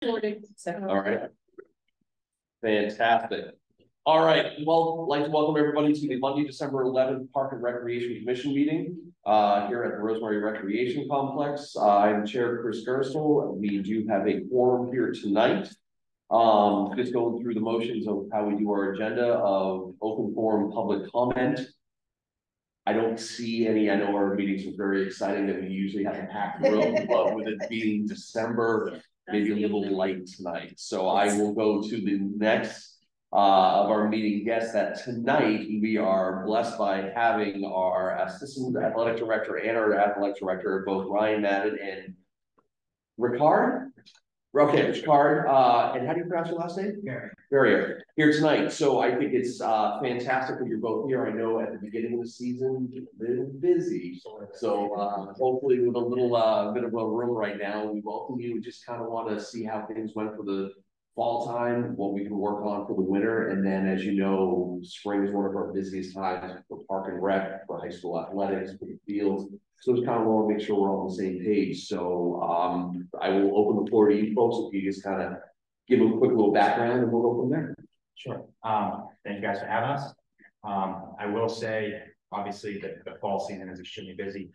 All right. Fantastic. All right. Well, I'd like to welcome everybody to the Monday, December 11th Park and Recreation Commission meeting here at the Rosemary Recreation Complex. I'm Chair Chris Gerstle. We do have a quorum here tonight. Just going through the motions of how we do our agenda of open forum public comment. I don't see any. I know our meetings are very exciting that we usually have a packed room, but with it being December, maybe a little light tonight. So I will go to the next of our meeting guests that tonight we are blessed by having our assistant athletic director and our athletic director, both Ryan Madden and Ricard. Okay, Ricard, and how do you pronounce your last name? Barrier. Here tonight. So I think it's fantastic that you're both here. I know at the beginning of the season, you've been busy. So hopefully with a little bit of a room right now, we welcome you. We just kind of want to see how things went for the fall time, what we can work on for the winter. And then, as you know, spring is one of our busiest times for Park and Rec, for high school athletics, for the fields. So it's kind of want to make sure we're all on the same page. So I will open the floor to you folks if you just kind of give a quick little background and we'll go from there. Sure. Thank you guys for having us. I will say, obviously, that the fall season is extremely busy.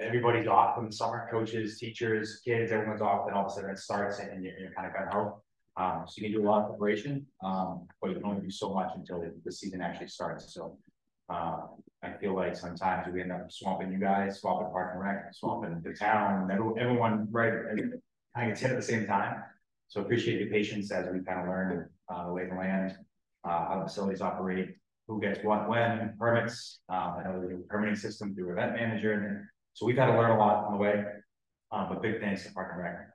Everybody's off from the summer, coaches, teachers, kids, everyone's off, and all of a sudden it starts and you're kind of gung ho. So you can do a lot of preparation, but you can only do so much until the season actually starts. So I feel like sometimes we end up swamping you guys, swamping Park and Rec, swamping the town, everyone right kind of gets hit at the same time. So appreciate your patience as we kind of learn the lay of the land, how the facilities operate, who gets what, when, permits, the permitting system through event manager. And so we've had to learn a lot on the way. But big thanks to Park and Rec,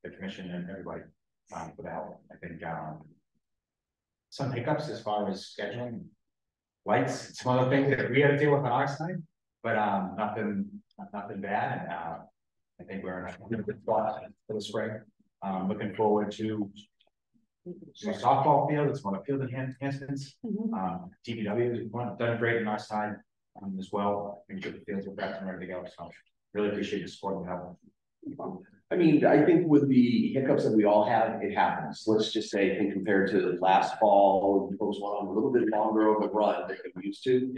the commission and everybody for the help. I think some hiccups as far as scheduling, lights, some other things that we had to deal with on our side, but nothing bad. And I think we're in a good spot for the spring. Looking forward to a softball field. It's one of field enhancements. DPW has done great on our side as well. Make sure the fields are back and ready to go. So really appreciate your support and help. I mean, I think with the hiccups that we all have, it happens. Let's just say, I think compared to last fall, folks went on a little bit longer of a run than we used to,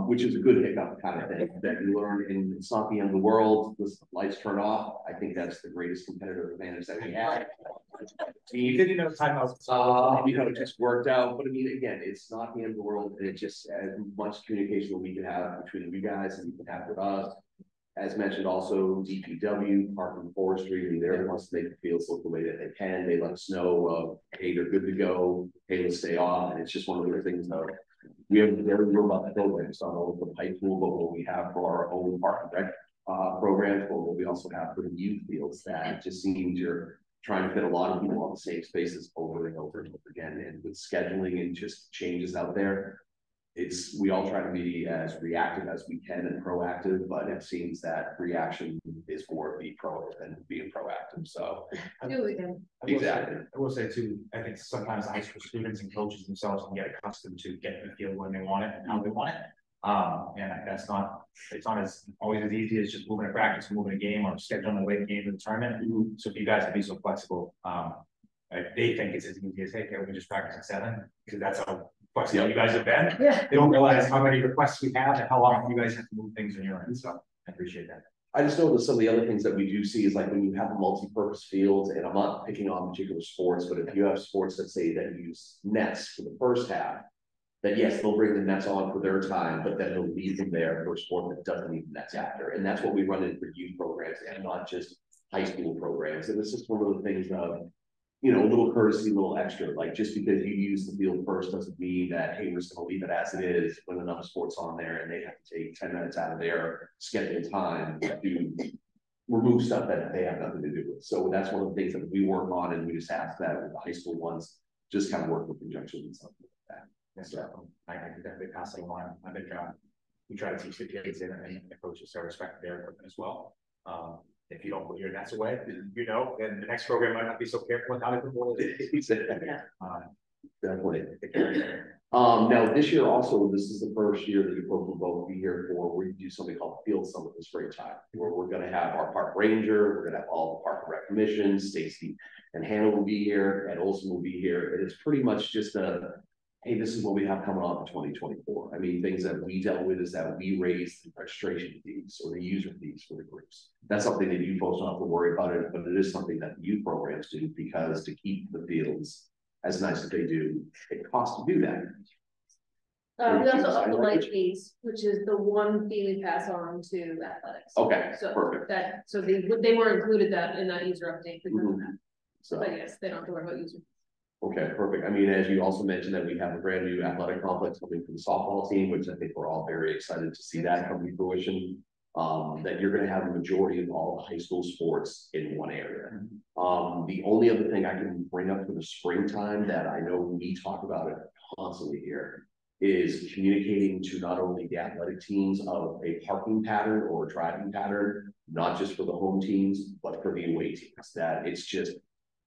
which is a good hiccup kind of thing that you learn. And it's not the end of the world. The lights turn off. I think that's the greatest competitive advantage that we have. You didn't know timeouts. It just worked out. But I mean, again, it's not the end of the world. And it's just as much communication that we can have between you guys and you can have with us. As mentioned, also DPW, Park and Forestry, they're the ones to make the fields look the way that they can. They let us know, hey, they're good to go. Hey, let's stay on. And it's just one of those things that we have very robust programs on all of the high school, but what we have for our own Park and Rec programs, but what we also have for the youth fields that it just seems you're trying to fit a lot of people on the same spaces over and over and over again. And with scheduling and just changes out there, we all try to be as reactive as we can and proactive, but it seems that reaction is more be proactive than being proactive. So exactly. I will say too, I think sometimes high school students and coaches themselves can get accustomed to getting the field when they want it and how they want it. And it's not always as easy as just moving a practice, moving a game, or scheduling a late game in the tournament. So if you guys can be so flexible, they think it's as easy as, hey, okay, we can just practice at 7, because that's how flexible you guys have been. Yeah. They don't realize how many requests we have and how often you guys have to move things on your end. So I appreciate that. I just know that some of the other things that we do see is like when you have a multi-purpose field, and I'm not picking on particular sports, but if you have sports that say that use nets for the first half, that yes, they'll bring the nets on for their time, but then they'll leave them there for a sport that doesn't need the nets after. And that's what we run into for youth programs and not just high school programs. And it's just one of the things of, a little courtesy, a little extra, like just because you use the field first doesn't mean that, hey, we're just going to leave it as it is when another sport's on there and they have to take 10 minutes out of their scheduled time to remove stuff that they have nothing to do with. So that's one of the things that we work on, and we just ask that with the high school ones, just kind of work in conjunction and something like that. Yes, sir. I can definitely pass it along. I think we try to teach the kids and the coaches to respect their equipment as well. If you don't put your nets away, then the next program might not be so careful with how to put it. Definitely. Now this year also, this is the first year that you both will both be here for, we do something called Field Summit in the springtime, where we're gonna have our park ranger, we're gonna have all the park and rec commissions, Stacy and Hannah will be here, Ed Olson will be here, and it's pretty much just hey, this is what we have coming on in 2024. I mean, things that we dealt with is that we raised the registration fees or the user fees for the groups. That's something that you folks don't have to worry about it, but it is something that the youth programs do, because to keep the fields as nice as they do, it costs to do that. We also up the light fees, which is the one fee we pass on to athletics. Okay, So perfect. so they were included that in that user update. So, But yes, they don't have to worry about user. okay, perfect. I mean, as you also mentioned that we have a brand new athletic complex coming for the softball team, which I think we're all very excited to see that come to fruition. That you're going to have a majority of all high school sports in one area. The only other thing I can bring up for the springtime that I know we talk about it constantly here is communicating to not only the athletic teams of a parking pattern or driving pattern, not just for the home teams, but for the away teams. That it's just,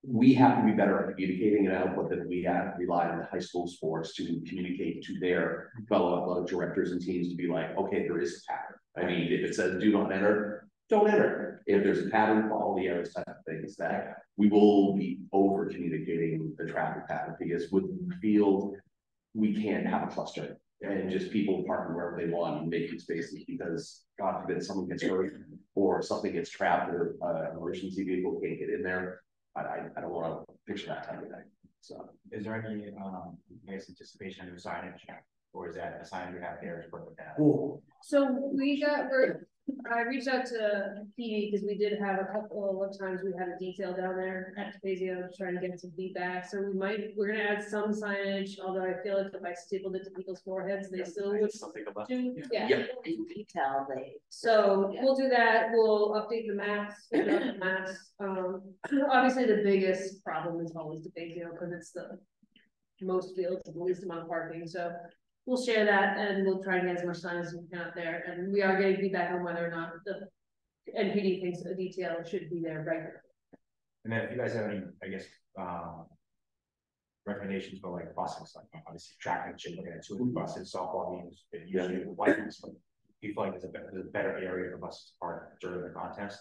we have to be better at communicating it out, but then we have to rely on the high school sports to communicate to their fellow athletic directors and teams to be like, okay, there is a pattern. I mean, if it says do not enter, don't enter. If there's a pattern, follow the arrows type of things, that we will be over communicating the traffic pattern, because with the field, we can't have a cluster and just people parking wherever they want and making spaces, because God forbid someone gets hurt or something gets trapped or emergency vehicle can't get in there. I don't want to picture that type of thing. So is there any I guess anticipation of signage, or is that a sign we have there is perfect that? So I reached out to PD because we did have a couple of times we had a detail down there at Topazio trying to get some feedback. So we're gonna add some signage, although I feel like if I stapled it to people's foreheads, they still would something about do. Yeah. Detail So we'll do that. We'll update the maps. Obviously the biggest problem is always Topazio because it's the most fields and the least amount of parking. So we'll share that and we'll try and get as much time as we can out there. And we are getting feedback on whether or not the NPD thinks a detail should be there right now. And then if you guys have any, I guess, recommendations for like buses, like obviously track and shit, looking at 2 buses, softball games, usually white ones, but do you feel like there's a better area for buses to park during the contest?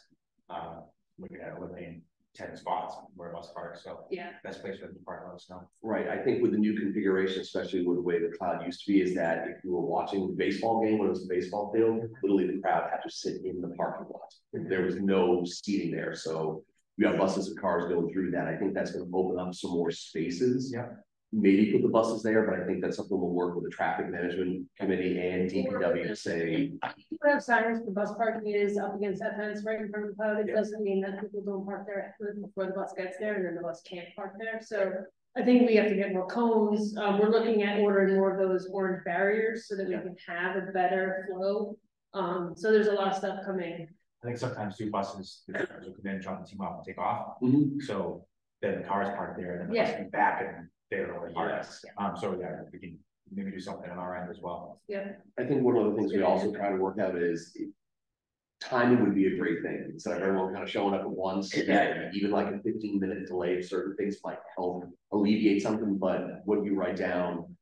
Looking at eliminating 10 spots where bus park, so yeah, best place for them to park, let us know. right, I think with the new configuration, especially with the way the cloud used to be, is that if you were watching the baseball game when it was a baseball field, literally the crowd had to sit in the parking lot. There was no seating there, so we have buses and cars going through that. I think that's going to open up some more spaces. Yeah. Maybe put the buses there, but I think that's something we'll work with the traffic management committee and DPW to say. we have signs for bus parking is up against that fence right in front of the cloud. It doesn't mean that people don't park there before the bus gets there and then the bus can't park there. So I think we have to get more cones. We're looking at ordering more of those orange barriers so that we can have a better flow. So there's a lot of stuff coming. I think sometimes two buses, the drivers will come in, drop the team off and take off. So then the cars parked there and then the bus comes back and they're already parked. So yeah, we can maybe do something on our end as well. Yeah. I think one of the things we also try to work out is timing would be a great thing. Instead of everyone kind of showing up at once, that even like a 15-minute delay of certain things might help alleviate something, but what you write down,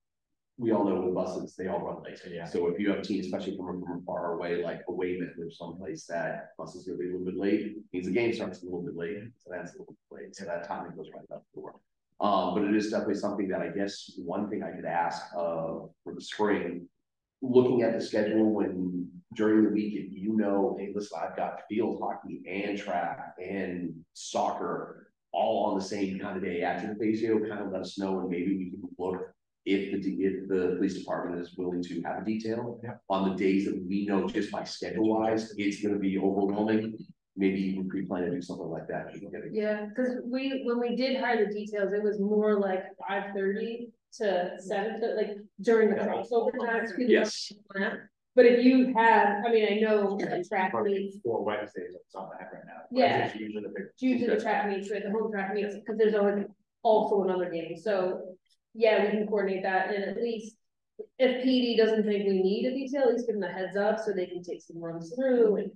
we all know with buses, they all run late. Yeah. So if you have a team, especially from far away, like a Weymouth or someplace that bus is gonna be a little bit late, means the game starts a little bit late, so that's a little bit late. So that timing goes right up the door. But it is definitely something that I guess one thing I could ask for the spring, looking at the schedule when during the week, if you know, hey, listen, I've got field hockey and track and soccer all on the same kind of day after the Fazio, kind of let us know, and maybe we can look if the police department is willing to have a detail on the days that we know just by schedule wise, it's going to be overwhelming. Maybe even pre-plan to do something like that. Yeah, because when we did hire the details, it was more like 5:30 to 7 to like during the crossover times. Yes. But if you have, I mean, I know the track meets. 4 Wednesdays, it's on the head right now. Yeah. It's usually the big. Usually the track meets, right, the home track meets, because there's always also another game. So yeah, we can coordinate that, and at least if PD doesn't think we need a detail, at least give them a heads up so they can take some runs through and,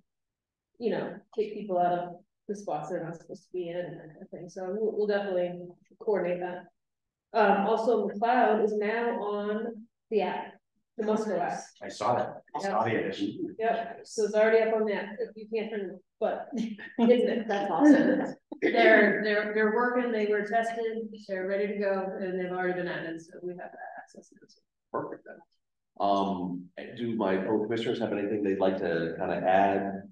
you know, kick people out of the spots they're not supposed to be in and that kind of thing. So we'll definitely coordinate that. Also McLeod is now on the app, the Musco app. I saw that, I saw the addition. Yep, so it's already up on the app, you can't turn it, but That's awesome. they're working, they were tested, they're ready to go, and they've already been added, so we have that access now. Perfect then. Do my fellow commissioners have anything they'd like to kind of add,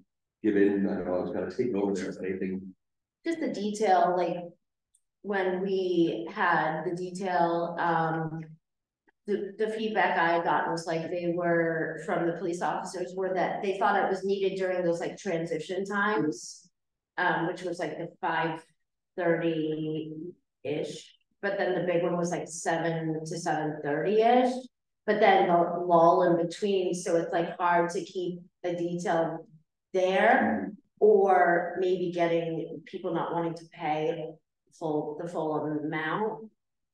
give in? I know I was gonna take over there, is anything? Just the detail, like when we had the detail, the feedback I had gotten was like they were from the police officers were that they thought it was needed during those like transition times, which was like the 5:30-ish, but then the big one was like 7 to 7:30-ish, but then the lull in between, so it's like hard to keep the detail there, or maybe getting people not wanting to pay the full amount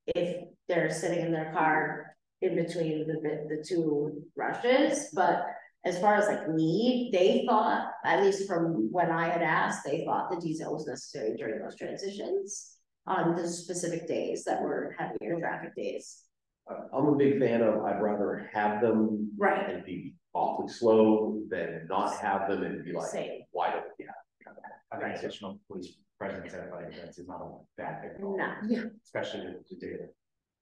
if they're sitting in their car in between the two rushes. But as far as like need, they thought, at least from when I had asked, they thought the detail was necessary during those transitions on the specific days that were heavier traffic days. I'm a big fan of, I'd rather have them Right. and be awfully slow than not have them and be like, Same. why don't, yeah. I think additional police presence at like events is not a bad thing at all. No. Yeah. Especially the data.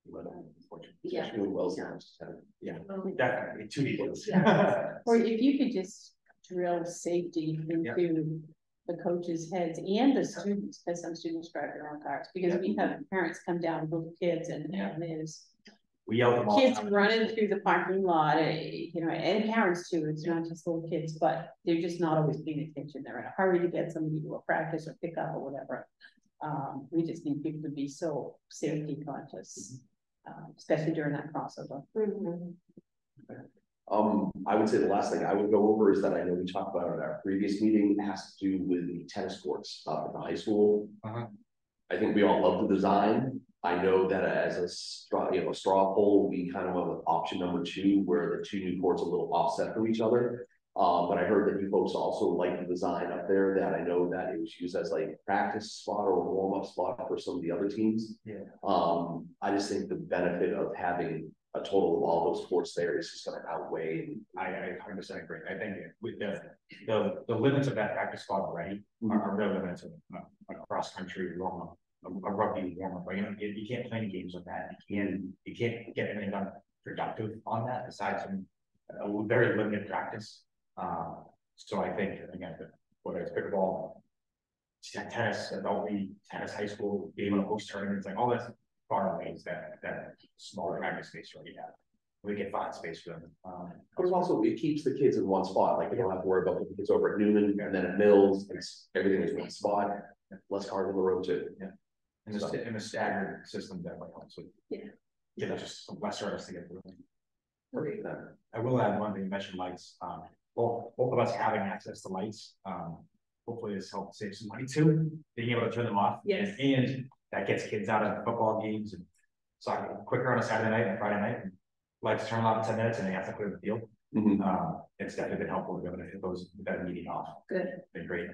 Unfortunately. Yeah. Doing well sometimes. Yeah. Definitely, 2 details. Or if you could just drill safety into the coaches' heads and the students, because some students drive their own cars, because we have parents come down with little kids and there's We yell at them all the kids time. running through the parking lot, and parents too, it's not just little kids, but they're just not always paying attention, they're in a hurry to get somebody to a practice or pick up or whatever. We just need people to be so safety conscious, especially during that crossover. Mhm. I would say the last thing I would go over is that I know we talked about it at our previous meeting, it has to do with the tennis courts up at the high school. I think we all love the design. I know that as a straw poll, we kind of went with option number 2, where the 2 new courts are a little offset from each other. But I heard that you folks also like the design up there, that I know that it was used as like practice spot or warm-up spot for some of the other teams. Yeah. I just think the benefit of having a total of all those courts there is just gonna outweigh. I 100% agree. I think with the limits of that practice spot already are real limits of a cross country warm up, a rugby warm up. You can't play any games with that. You can't get anything done productive on that aside from a very limited practice. So I think again, whether it's pickleball, tennis, adult league, tennis, high school, being able to host tournaments, like all that's far ways that smaller practice space already have. We get fine space for them. But also, it keeps the kids in one spot, like you don't have to worry about the kids over at Newman and then at Mills, everything is one spot, less cars on the road too. Yeah. And the staggered system definitely helps with. Yeah, just less hurdles to get through. Perfect. I will add one thing, you mentioned lights. Both of us having access to lights, hopefully this helps save some money too, being able to turn them off. Yes. And that gets kids out of football games and soccer quicker on a Saturday night and Friday night. And lights turn off in 10 minutes and they have to clear the field. It's definitely been helpful to be able to hit those with that meeting off. Good. Been great.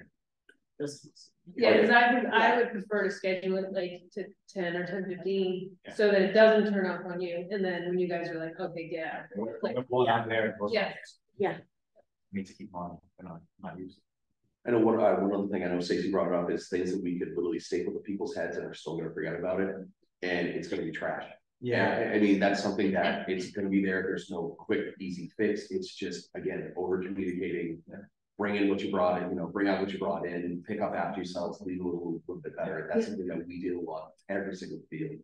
Yeah, because I would prefer to schedule it like to 10 or 10:15, Yeah. so that it doesn't turn off on you, and then when you guys are like, okay, yeah. Well, out there. Yeah. Yeah. Need to keep on and on, not use. I know one other thing I know Stacey brought up is things that we could literally staple to people's heads and are still gonna forget about it, and it's gonna be trash. Yeah, I mean, that's something that it's gonna be there, there's no quick, easy fix, it's just, again, over communicating. Bring in what you brought in, bring out what you brought in, pick up after yourselves, leave a little bit better, that's something that we deal with every single field.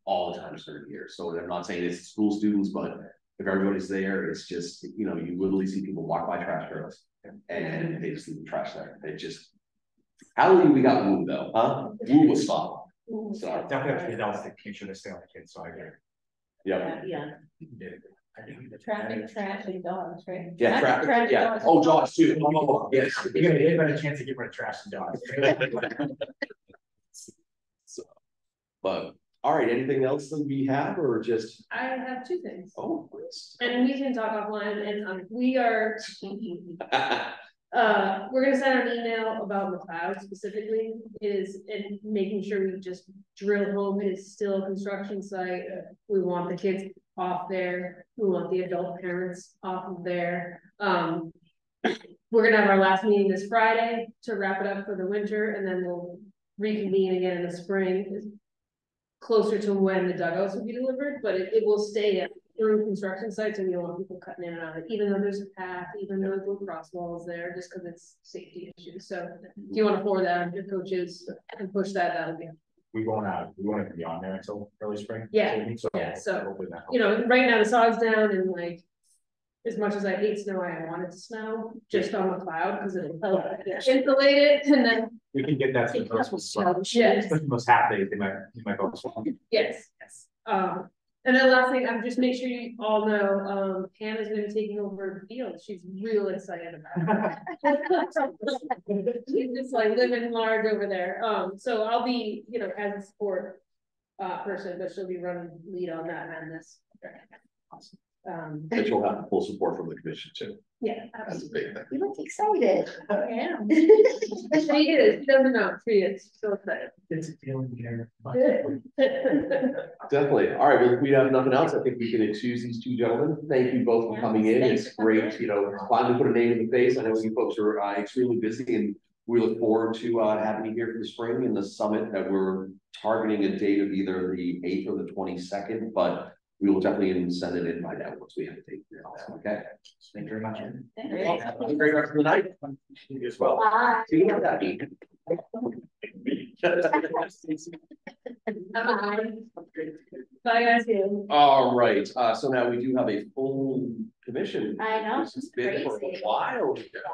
All the time during the year, so I'm not saying it's school students, but if everybody's there, it's just, you literally see people walk by trash barrels. And they just leave the trash there, they just. Hallelujah, we got Woo though, huh? Woo was fun. So, definitely have to be adults to make sure they stay on the kids, so I agree. yeah. Yeah. Traffic, trash, and dogs, right? Yeah, traffic, yeah, dogs. oh, dogs too, oh, yes. You're gonna get a better chance to get rid of trash and dogs. So, but, all right, anything else that we have, or just, I have 2 things, oh, please. and we can talk offline, and we are. We're gonna send an email about McLeod specifically, is, and making sure we just drill home, it is still a construction site. We want the kids off there, we want the adult parents off of there. We're gonna have our last meeting this Friday to wrap it up for the winter, and then we'll reconvene again in the spring. Closer to when the dugouts will be delivered, but it will stay at through construction sites, and you don't want people cutting in and out of it, even though there's a path, even though there's cross walls there, just because it's safety issues. So if you want to forward that on to your coaches and push that, that would be. We won't be on there until early spring. Yeah, So yeah, so, hopefully that helps. You know, right now the sod's down, and like, as much as I hate snow, I want it to snow just on the cloud because it'll help insulate it, and then. We can get that to the most, Yes. most half days, you might go. Yes, yes. And then last thing, I'm just make sure you all know, Hannah's gonna be taking over the field. She's real excited about it. She's just like living large over there. So I'll be, you know, as a support person, but she'll be running lead on that and this. And you'll have full support from the commission too. Yeah, That's a absolutely. big thing. You look excited. Yeah. She is, she doesn't know, she is so excited. It's a feeling here. Definitely. All right, well, if we have nothing else, I think we can excuse these two gentlemen. Thank you both for coming in. Thanks It's for coming great, in. you know, finally put a name in the face. I know you folks are extremely busy, and we look forward to having you here for the spring and the summit that we're targeting a date of either the 8th or the 22nd, but we will definitely send it in by now once we have a date. Okay. Thank you very much. Have a great rest of the night. You as well. Bye. See you at that. Bye guys. All right, so now we do have a full commission. I know, This has been for a crazy. while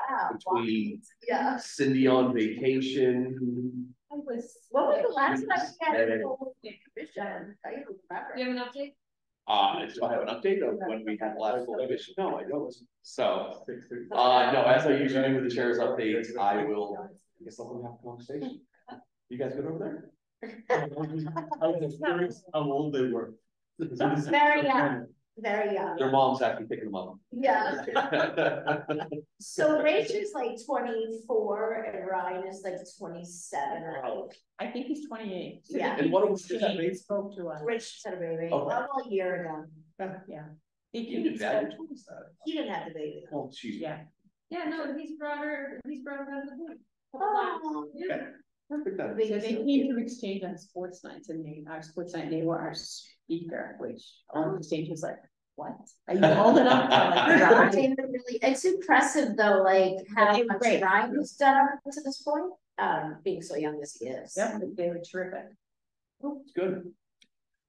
Wow. between Yeah. Cindy on vacation. What was the last time we had a full commission? I don't remember. You have an update? Do I have an update of when we had the last full commission? No, I don't. So, no, as I usually do with the chair's updates, I will, I guess I'll have a conversation. You guys good over there? I was curious how old they were. Very young, very young. Their mom's actually picking them up. Yeah. So Rachel's like 24 and Ryan is like 27. I think he's 28. Yeah. And what was He that? spoke to us. Rich just had a baby, Okay. about a year ago. Yeah. You did that. Which one was that? He didn't have the baby. Oh, she's. Yeah. Yeah, no, he's brought her to the. Oh. Yeah. Perfect then. So they came to exchange on sports nights, and our sports night, they were our speaker, which all exchange was like, what? Are you old enough to like drive? Really, it's impressive though, like how They were much great. Ryan has done up to this point, being so young as he is. Yep, they were terrific. It's good.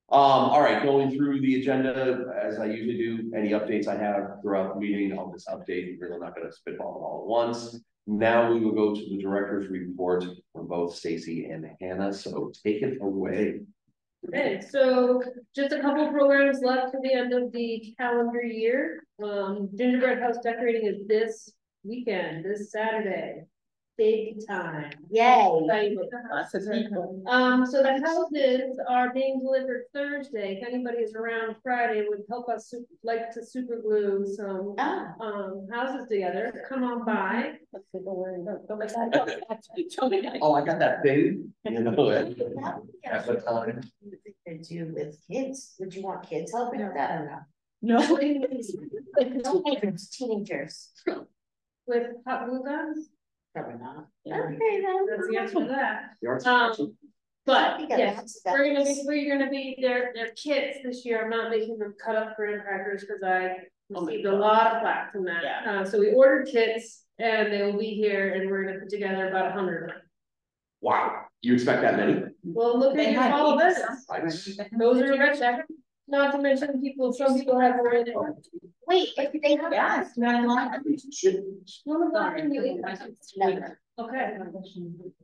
All right, going through the agenda as I usually do, any updates I have throughout the meeting, I'll just update. We're not gonna spitball it all at once. Now we will go to the director's report from both Stacy and Hannah, so take it away. Okay, so just a couple programs left to the end of the calendar year. Gingerbread house decorating is this weekend, this Saturday. Big time. Yay. Excited. Lots of people. So the houses are being delivered Thursday. If anybody is around Friday, would help us like to super glue some Oh. houses together. Come on by. Oh, I got that thing, you know, at Yeah. the time. To do with kids, would you want kids helping with that or No. no? Teenagers. With hot glue guns. Probably not. Yeah. Okay, then. That's the answer to that. The arts- But You got yes, lots of we're that. gonna be their kits this year. I'm not making them cut up graham crackers because I Oh my received a God. lot of flack from that. Yeah. So we ordered kits and they will be here and we're gonna put together about 100 of them. Wow, you expect that many? Well, look They at your had all this. Those are rich, not to mention people, some people have more in it. Wait, if they have. Yes, not a lot. One of them you eat. Never. Okay,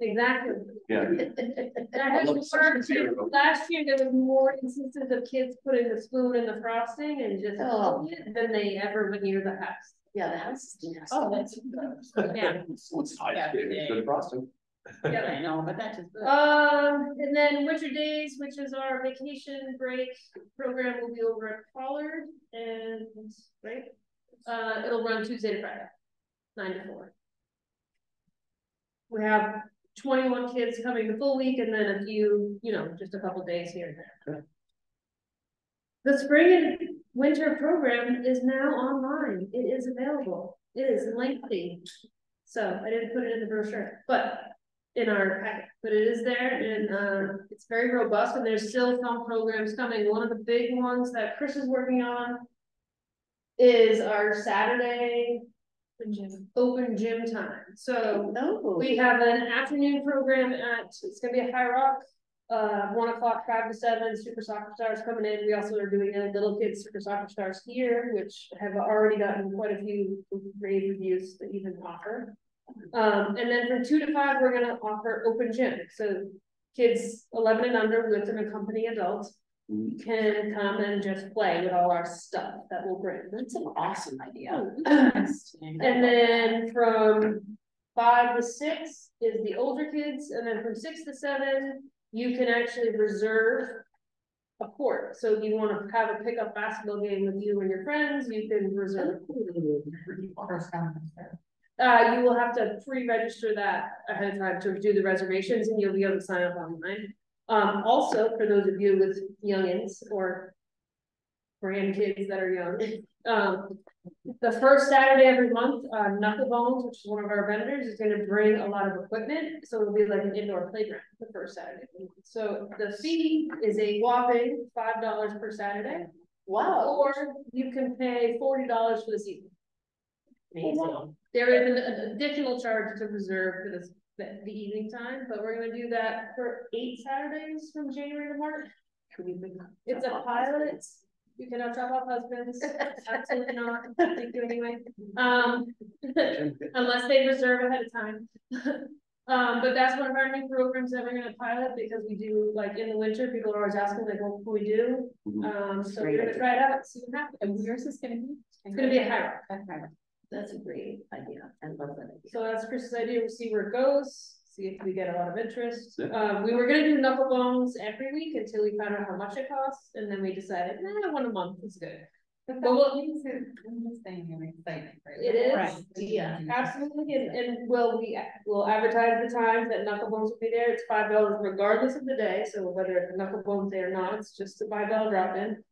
exactly. Yeah. And I have to work too. Last year, there was more instances of kids putting the spoon in the frosting and just Oh. than they ever went near the house. Yeah, the house is nasty. Oh, that's. Yeah. It's nice, it's good frosting. Yeah. I know, but that's just. And then Winter Days, which is our vacation break program, will be over at Pollard and, right? It'll run Tuesday to Friday, 9 to 4. we have 21 kids coming the full week and then a few, you know, just a couple days here and there. The spring and winter program is now online. It is available. It is lengthy. So I didn't put it in the brochure, but in our packet, but it is there and it's very robust and there's still some programs coming. One of the big ones that Chris is working on is our Saturday open gym time. So we have an afternoon program it's gonna be at High Rock. 1 o'clock, 5 to 7, Super Soccer Stars coming in. We also are doing a little kids Super Soccer Stars here, which have already gotten quite a few rave reviews that even offer. And then from 2 to 5, we're gonna offer open gym. So kids 11 and under with an accompanying adult can come and just play with all our stuff that we'll bring. That's an awesome idea. And then from 5 to 6 is the older kids, and then from 6 to 7, you can actually reserve a court. So if you want to have a pickup basketball game with you and your friends, you can reserve. You will have to pre-register that ahead of time to do the reservations, and you'll be able to sign up online. Also, for those of you with youngins or grandkids that are young, the first Saturday every month, Knucklebones, which is one of our vendors, is going to bring a lot of equipment. So it'll be like an indoor playground the first Saturday. So the fee is a whopping $5 per Saturday. Wow. Or you can pay $40 for the season. Amazing. There is an additional charge to reserve for this the evening time, but we're going to do that for 8 Saturdays from January to March. It's a pilot. You cannot drop off husbands. Absolutely not. Thank you anyway. Unless they reserve ahead of time. But that's one of our new programs that we're gonna pilot because we do, like, in the winter, people are always asking like what can we do? So we're gonna try it out, see what happens. And where's this gonna be? It's gonna be a High Rock. That's a great idea. I love that idea. So that's Chris's idea. We'll see where it goes. See if we get a lot of interest. We were gonna do Knucklebones every week until we found out how much it costs, and then we decided, nah, 1 a month is good. But we'll, it is, Right. Yeah. absolutely, and we'll advertise the times that Knucklebones will be there. It's $5 regardless of the day. So whether it's Knucklebones day or not, it's just a $5 drop in.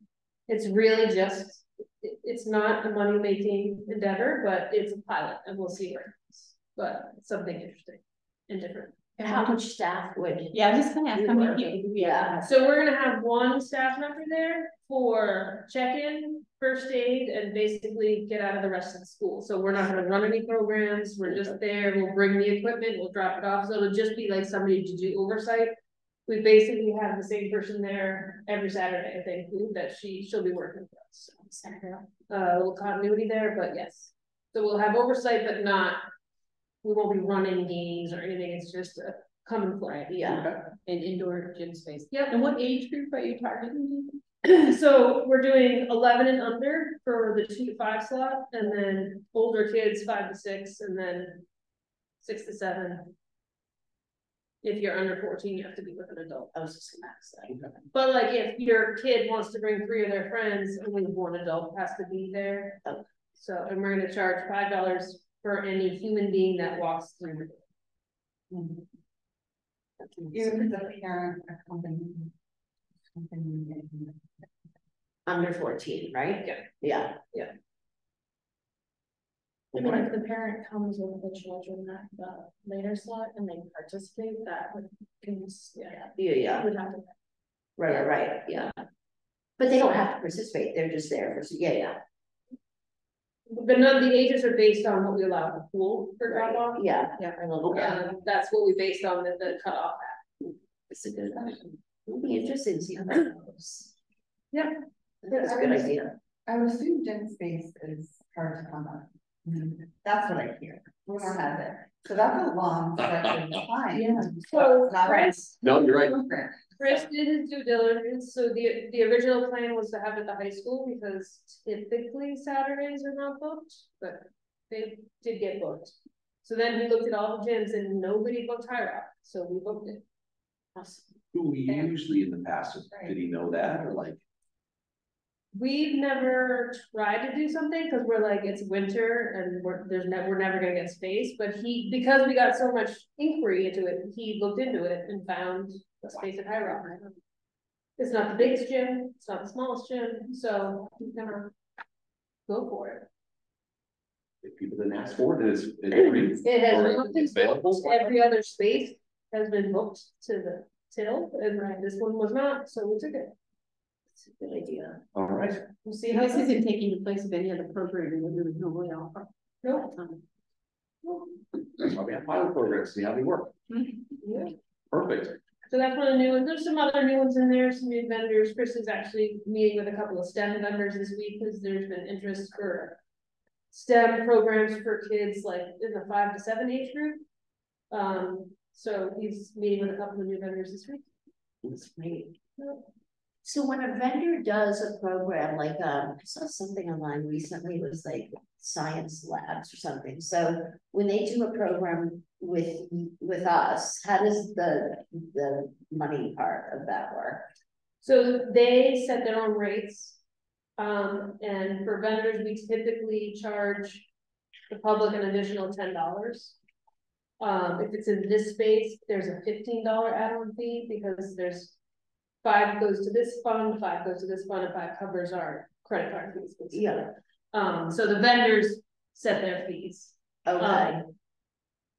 It's really just, it's not a money making endeavor, but it's a pilot, and we'll see where it goes. But it's something interesting and different. How much staff would? Yeah, I was just gonna ask how many people. Yeah. So we're gonna have 1 staff member there for check-in, first aid, and basically get out of the rest of the school. So we're not gonna run any programs, we're just there, we'll bring the equipment, we'll drop it off, so it'll just be like somebody to do oversight. We basically have the same person there every Saturday, I think, that she'll be working for us. So, a little continuity there, but yes. So we'll have oversight, but not, we won't be running games or anything, it's just a come and play. Yeah. An indoor gym space. Yep. And what age group are you targeting? So we're doing 11 and under for the 2 to 5 slot, and then older kids 5 to 6, and then 6 to 7. If you're under 14, you have to be with an adult. I was just gonna ask that. But like if your kid wants to bring 3 of their friends, only 1 adult has to be there. Okay. So, and we're gonna charge $5 for any human being that walks through the door. Even the parent accompanying. Under 14, right? Yeah. Yeah. I mean, if the parent comes with the children at the later slot and they participate, that would, Yeah. would have to. Right, yeah. But they don't have to participate, they're just there for, yeah. But none of the ages are based on what we allow at the pool for drop off. Yeah. Yeah. I love that. That's what we based on the cutoff at. It's a good, it'll be interesting to see how that goes. Yeah. That's a good idea. I would assume gym space is hard to come by. That's what I hear. Rumor has it. So that's a long stretch of time. Yeah. So Not right. No, you're right. Chris did his due diligence, so the original plan was to have it at the high school because typically Saturdays are not booked, but they did get booked. So then he looked at all the gyms and nobody booked High Rock, so we booked it. Do we usually in the past, did he know that or like? We've never tried to do something, because we're like, it's winter and we're never gonna get space, but because we got so much inquiry into it, he looked into it and found a space at High Rock. It's not the biggest gym, it's not the smallest gym, so he's gonna go for it. If people didn't ask for it, it's free. It has Or not been available. booked. Every other space has been booked to the till, and this one was not, so we took it. It's a good idea. All right, We'll see how This this is. isn't taking the place of any other programming that we would normally offer. Nope. that's why we have pilot programs, see how they work. Yeah. Perfect. So that's one of the new ones. There's some other new ones in there, some new vendors. Chris is actually meeting with a couple of STEM vendors this week, because there's been interest for STEM programs for kids like in the 5 to 7 age group. So he's meeting with a couple of new vendors this week. That's great. So when a vendor does a program, like, I saw something online recently, it was like science labs or something. So when they do a program with us, how does the money part of that work? So they set their own rates. And for vendors, we typically charge the public an additional $10. If it's in this space, there's a $15 add-on fee, because there's 5 goes to this fund, 5 goes to this fund, and 5 covers our credit card fees. Basically. Yeah. So the vendors set their fees. Okay.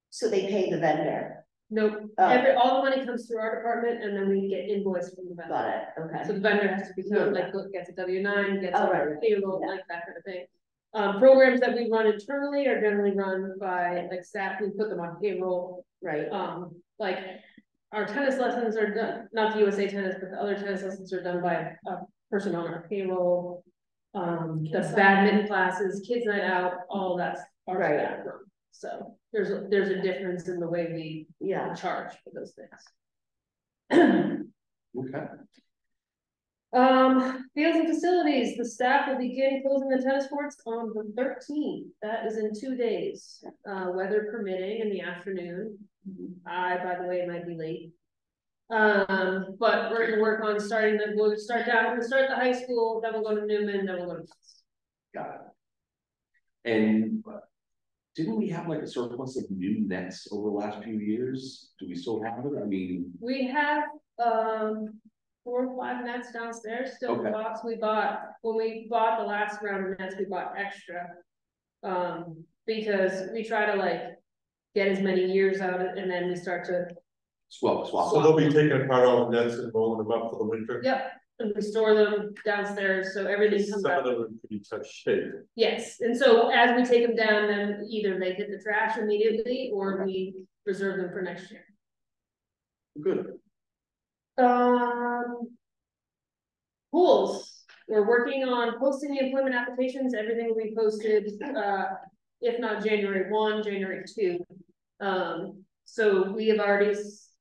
So they pay the vendor. Nope, Oh. all the money comes through our department, and then we get invoiced from the vendor. Got it. Okay. So the vendor has to be, like, gets a W-9, gets Oh, a right. payroll, Yeah. like that kind of thing. Programs that we run internally are generally run by like staff, we put them on payroll. Right. Like our tennis lessons are done, not the USA Tennis, but the other tennis lessons are done by a person on our payroll. The badminton classes, kids night out, all that's our Right. staff run. So there's a difference in the way we charge for those things. Okay. Fields and facilities, the staff will begin closing the tennis courts on the 13th. That is in 2 days, weather permitting in the afternoon. By the way, might be late. But we're gonna work on we'll start at the high school, then we'll go to Newman, then we'll go to. Got it. And didn't we have like a surplus of new nets over the last few years? Do we still have it? I mean. We have, 4 or 5 nets downstairs, still in the box. When we bought the last round of nets, we bought extra. Because we try to like get as many years out of it, and then we start to. Swap. So they'll be taking apart all the nets and rolling them up for the winter? Yep, and we store them downstairs, so everything comes Some out. of them are in pretty tough shape. Yes, and so as we take them down, then either they hit the trash immediately, or we reserve them for next year. Good. Pools, we're working on posting the employment applications, everything will be posted, if not January 1, January 2. So we have already,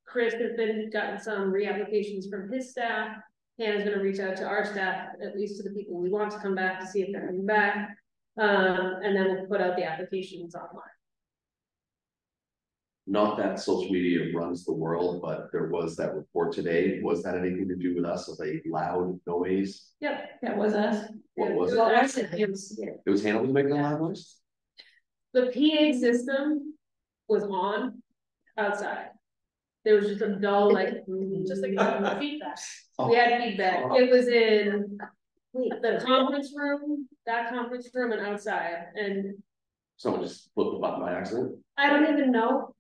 Chris has gotten some reapplications from his staff. Hannah's gonna reach out to our staff, at least to the people we want to come back, to see if they're coming back. And then we'll put out the applications online. Not that social media runs the world, but there was that report today. Was that anything to do with us of a loud noise? Yep. That was us. What was Well, it? actually, It was Hannah was making a loud noise? the PA system was on outside. There was just a dull, like, just like feedback. We had feedback. It was in the conference room, that conference room, and outside. And Someone just flipped the button by accident? I don't even know.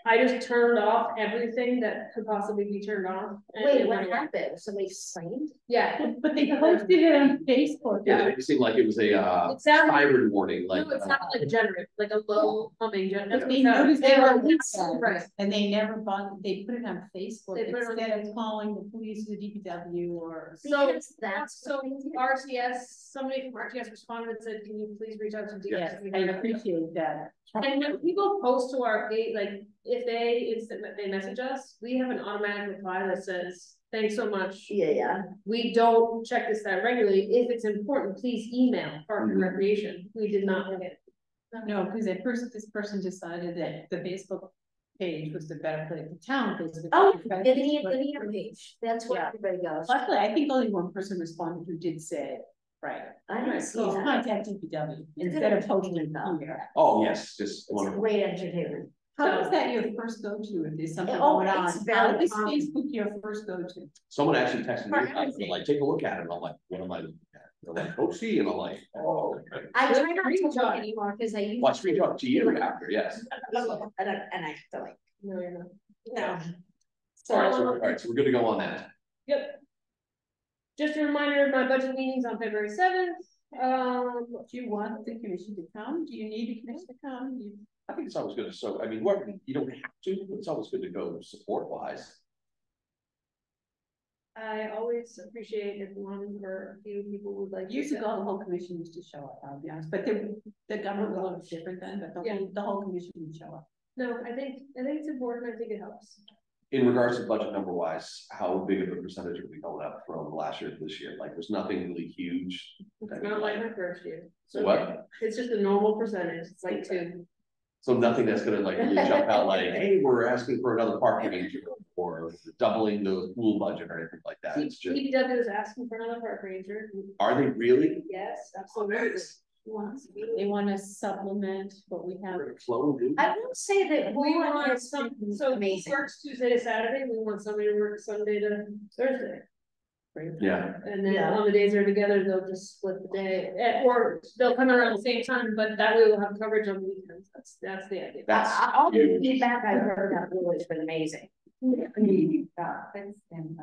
I just turned off everything that could possibly be turned off. and Wait, it what went away. happened? Somebody screamed? Yeah. But they posted it on Facebook. Yeah, it seemed like it was a It sounded, siren warning, like. no, it sounded like a generator, like a low humming generator. But they noticed they were Right. right, and they never bought, they put it on Facebook They put it on instead of calling the police or the DPW or. So Because that's So crazy. RTS, somebody from RTS responded and said, can you please reach out to Yes, DPW? I appreciate that. And when people post to our page, like, if they message us, we have an automatic reply that says, thanks so much. Yeah. We don't check this out regularly. If it's important, please email Park and Mhm. Recreation. We did not get it. No, because at first this person decided that the Facebook page was the better place, the town Facebook. Oh, was better in place, but- the page, that's where Yeah. everybody goes. Luckily, I think only one person responded who did say, Right. I didn't see So that. contact DPW instead of posting it here. Oh, yes, just It's wonderful. great entertainment. How is that your first go-to if there's something Oh, going on? it's very How is common. Facebook your first go-to? Someone actually texted me, For they're like, take a look at it, and I'm like, what am I looking at? They're like, oh, see, and I'm like, oh. Okay. I try not to look anymore because I used. Well, I screenshot to you after, yes. And I feel like, No, you're not. no. All right, so we're good to go on that. Yep. Just a reminder, my budget meeting's on February 7th. Do you want the commission to come? Do you need the commission to come? I think it's always good, so, I mean, whoever, you don't have to, but it's always good to go support wise. I always appreciate if one or a few people would like. Years ago, the whole commission used to show up, I'll be honest, but the government was a little different then, but the whole commission would show up. No, I think it's important. I think it helps. In regards to budget number wise, how big of a percentage are we going up from last year to this year? Like, there's nothing really huge. It's not like my first year. So what? It's just a normal percentage. It's like 2. So nothing that's gonna like really jump out like, hey, we're asking for another park ranger or doubling the pool budget or anything like that. It's just, DPW is asking for another park ranger. are they really? Yes, absolutely. They want to supplement what we have. Slow, dude. I will say that We one want has some, been so he amazing. works Tuesday to Saturday. We want somebody to work Sunday to Thursday. Yeah, And then Yeah. on the days they're together, they'll just split the day, or they'll come around the same time, but that way we'll have coverage on the weekends. That's the idea. that's All the huge. feedback I've heard that really has been amazing. We got fixed and,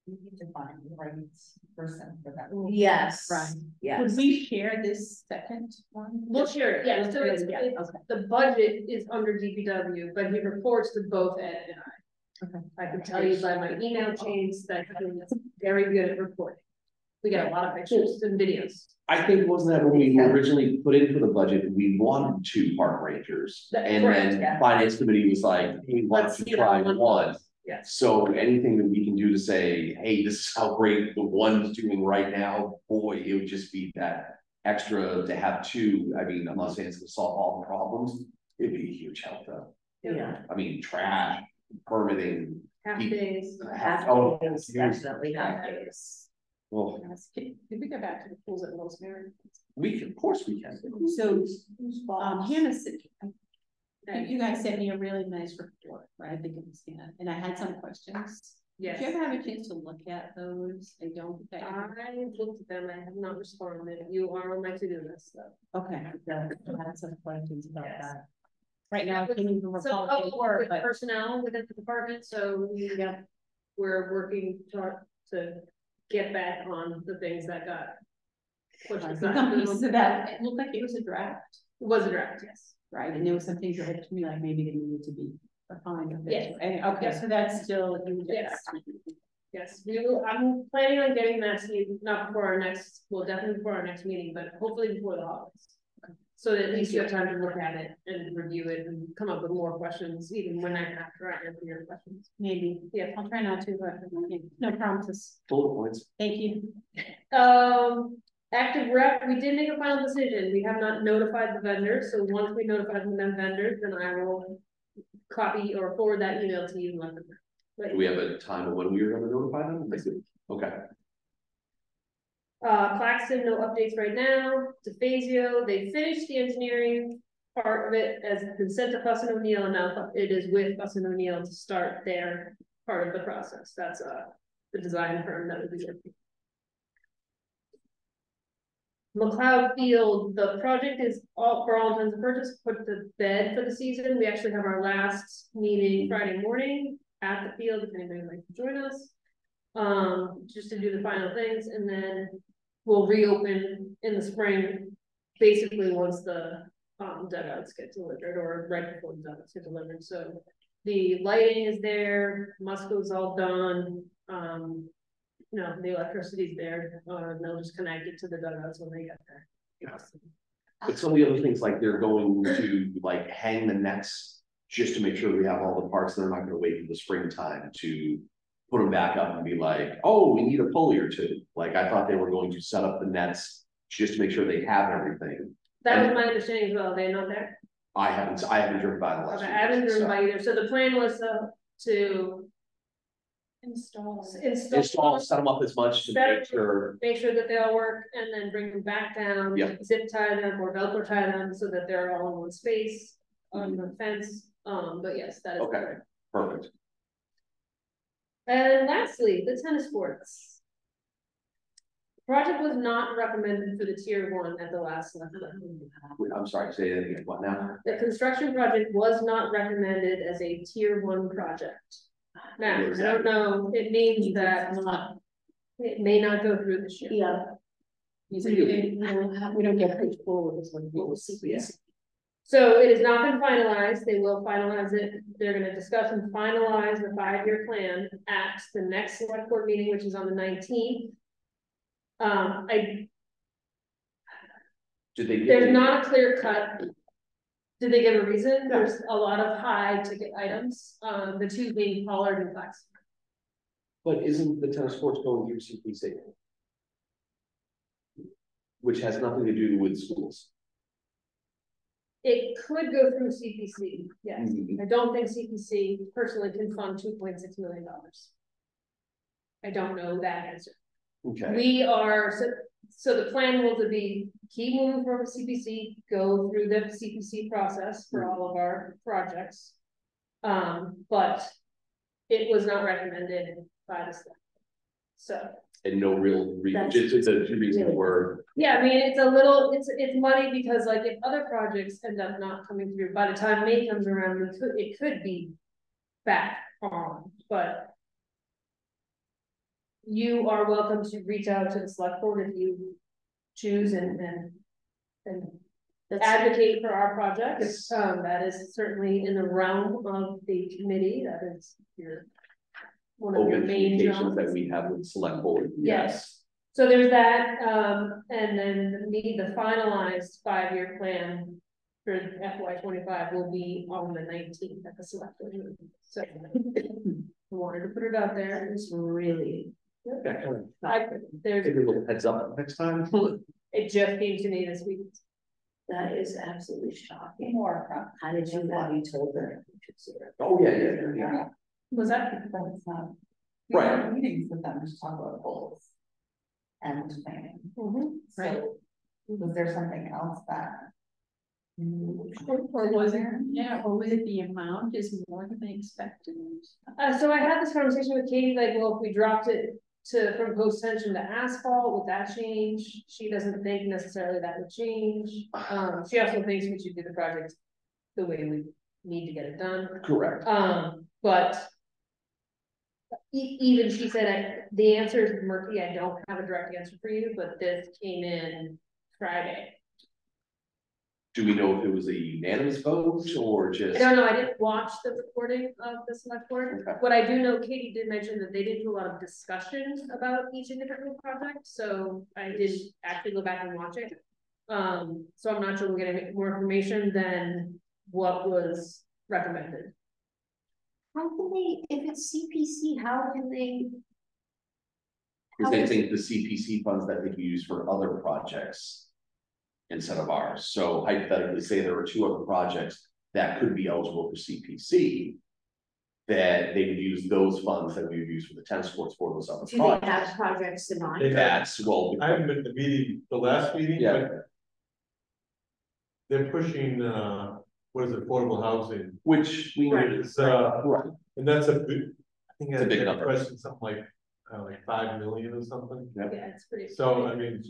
we need to find the right person for that. Yes. Right. Yes. Would we share this second one? We'll share it, yeah, so it's, Yeah, it's, okay. the budget is under DPW, but he reports to both Ed and I. Okay. I can tell you by my email chains that he's very good at reporting. We get a lot of pictures and videos. I think wasn't that when we originally put in for the budget, we wanted 2 park rangers. That's And correct, then yeah. finance committee was like, hey, why Let's don't see you it all try in one? Yes. So anything that we can do to say, hey, this is how great the one's doing right now, boy, it would just be that extra to have 2. I mean, I'm not saying it's gonna solve all the problems. It'd be a huge help though. Yeah. I mean, trash, permitting. Half days. Oh, Days, definitely half days. Well, Yes. Did we go back to the pools at Rosemary? we can, of course we can. So, Hannah said, you guys sent me a really nice report, right? I think it was Hannah, and I had some questions. Yes. Did you ever have a chance to look at those? I don't think I ever- I looked at them, I have not responded. You are on my to-do list, so. Okay, I had some questions about Yes. that. Right now, I can't even So recall what I'll they work were, with but personnel within the department, so we're working to get back on the things that got pushed aside. some pieces of that, it looked like it was a draft, It was a draft, yes. right? And there were some things that had to me like maybe they needed to be refined a bit. Yes. And, okay, so that's still. Yes. Yes, I'm planning on getting that to you, not before our next, well, definitely before our next meeting, but hopefully before the holidays. So that at least you have time to look at it and review it and come up with more questions, even when after I answer your questions. Maybe, Yeah. I'll try not to, but no promises. Bullet points. Thank you. Active rep, we did make a final decision. We have not notified the vendors, so once we notify the vendors, then I will copy or forward that email to you and let them know. Do we have a time of when we were gonna notify them? Okay. Claxton, no updates right now. DeFazio, they finished the engineering part of it as been sent to Fuss and O'Neill, and now it is with Fuss and O'Neill to start their part of the process. That's the design firm that would be working. McLeod Field, the project is all, for all intents and purposes, put to bed for the season. We actually have our last meeting Friday morning at the field, if anybody would like to join us. Just to do the final things, and then we'll reopen in the spring, basically once the dugouts get delivered, or right before the dugouts get delivered. So the lighting is there, Musco's all done, no, the electricity's there, they'll just connect it to the dugouts when they get there. But some of the other things, like they're going to like hang the nets just to make sure we have all the parts. They're not gonna wait for the springtime to put them back up and be like, oh, we need a pulley or 2. Like, I thought they were going to set up the nets just to make sure they have everything. That was my understanding as well, they're not there. I haven't driven by the last. Okay, few I haven't days, driven so. by either, so the plan was to install, set them up as much to make sure. Make sure that they all work and then bring them back down. Yeah. Zip tie them or Velcro tie them so that they're all in one space on the fence. But yes, that is. Okay, perfect. And lastly, the tennis courts. Project was not recommended for the tier 1 at the last select board. I'm sorry, say that again, what now? The construction project was not recommended as a tier 1 project. Now, I don't know, it means that it may not go through this year. Yeah. You said we don't get pushed forward this one. Yeah. So it has not been finalized, they will finalize it, they're gonna discuss and finalize the 5-year plan at the next select board meeting, which is on the 19th. Did they? There's not a clear cut. Did they give a reason? There's a lot of high ticket items, the two being Pollard and Flex. But isn't the tennis courts going through CPC? Which has nothing to do with schools. It could go through CPC, yes. Mhm. I don't think CPC personally can fund $2.6 million. I don't know that answer. Okay, We are, so the plan will to be keep moving from CPC, go through the CPC process for all of our projects. But it was not recommended by the staff. So, and no real reason, That's it's a reason where, yeah, I mean, it's a little, it's money because like if other projects end up not coming through, by the time May comes around, it could be back on, but you are welcome to reach out to the select board if you choose and advocate for our projects. That is certainly in the realm of the committee, that is one of your open main communications that jobs. we have with the select board, Yes. yes. So there's that, and then the finalized 5-year plan for FY25 will be on the 19th at the select board meeting. So I wanted to put it out there, it's really. That kind of, There's, give you a little heads up next time. it just came to me this week. That is absolutely shocking. More from. How did you, have you told her? Oh, yeah. Was that? That's not. Right. We have meetings with them to talk about goals. And planning. Right. So, was there something else that? Or was it, or was it the amount is more than they expected? So I had this conversation with Katie, like, well, if we dropped it from post tension to asphalt, would that change? She doesn't think necessarily that would change. She also thinks we should do the project the way we need to get it done. Correct. But even she said, the answer is murky. I don't have a direct answer for you, but this came in Friday. Do we know if it was a unanimous vote or just? I don't know, I didn't watch the recording of the select board. Okay. What I do know, Katie did mention that they did do a lot of discussion about each individual project, so I did actually go back and watch it. So I'm not sure we're gonna get more information than what was recommended. How can they, if it's CPC, how can they? Because they think the CPC funds that they can use for other projects instead of ours. So hypothetically, say there were 2 other projects that could be eligible for CPC, that they would use those funds that we would use for the tennis courts for those other Do they have projects. projects in mind? They have- That's, well, I haven't been to the meeting, the last meeting, Yeah. but. They're pushing, what is it, affordable housing, which we. Right. it's, Right, and that's a big, I think It's a big I number. question something like 5 million or something. Yep. Yeah, it's pretty. So, I mean,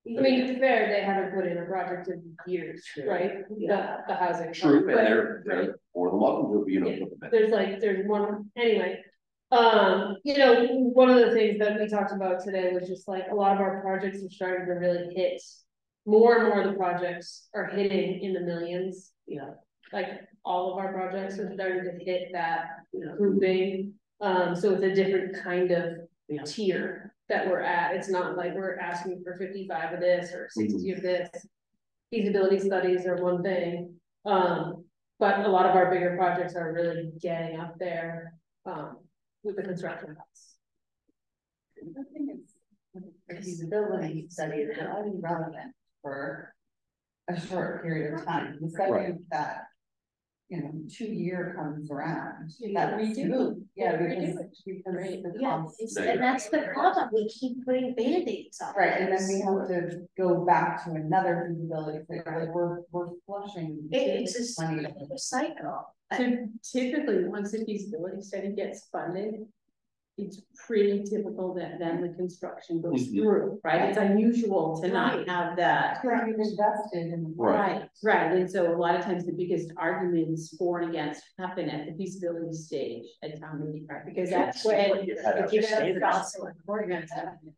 I mean, to be fair, they haven't put in a project in years, right? The housing. true, and But- they're more than welcome to, you know. Yeah. put them in. There's one, anyway. One of the things that we talked about today was just like, a lot of our projects are starting to really hit. More and more of the projects are hitting in the millions, like all of our projects are starting to hit that grouping. So it's a different kind of tier that we're at. It's not like we're asking for 55 of this or 60 of this. Feasibility studies are one thing. But a lot of our bigger projects are really getting up there with the construction costs. I think it's feasibility study is highly relevant for a short period of time, especially that 2 year comes around. You That's redo it. good. Yeah, Redo because, it. because Right. the Yeah, cost. and that's the problem, we keep putting Band-Aids on. Right, and then we this. have to go back to another feasibility, so like we're flushing. It's a money. cycle. So typically, once the feasibility study gets funded, it's pretty typical that then the construction goes Mhm. through, right? It's unusual to not Right. have that. We've invested in. Right. Right, and so a lot of times the biggest arguments for and against happen at the feasibility stage at town meeting, right? Because that's when. You had if you're gonna standards. stop someone, we're gonna stop it.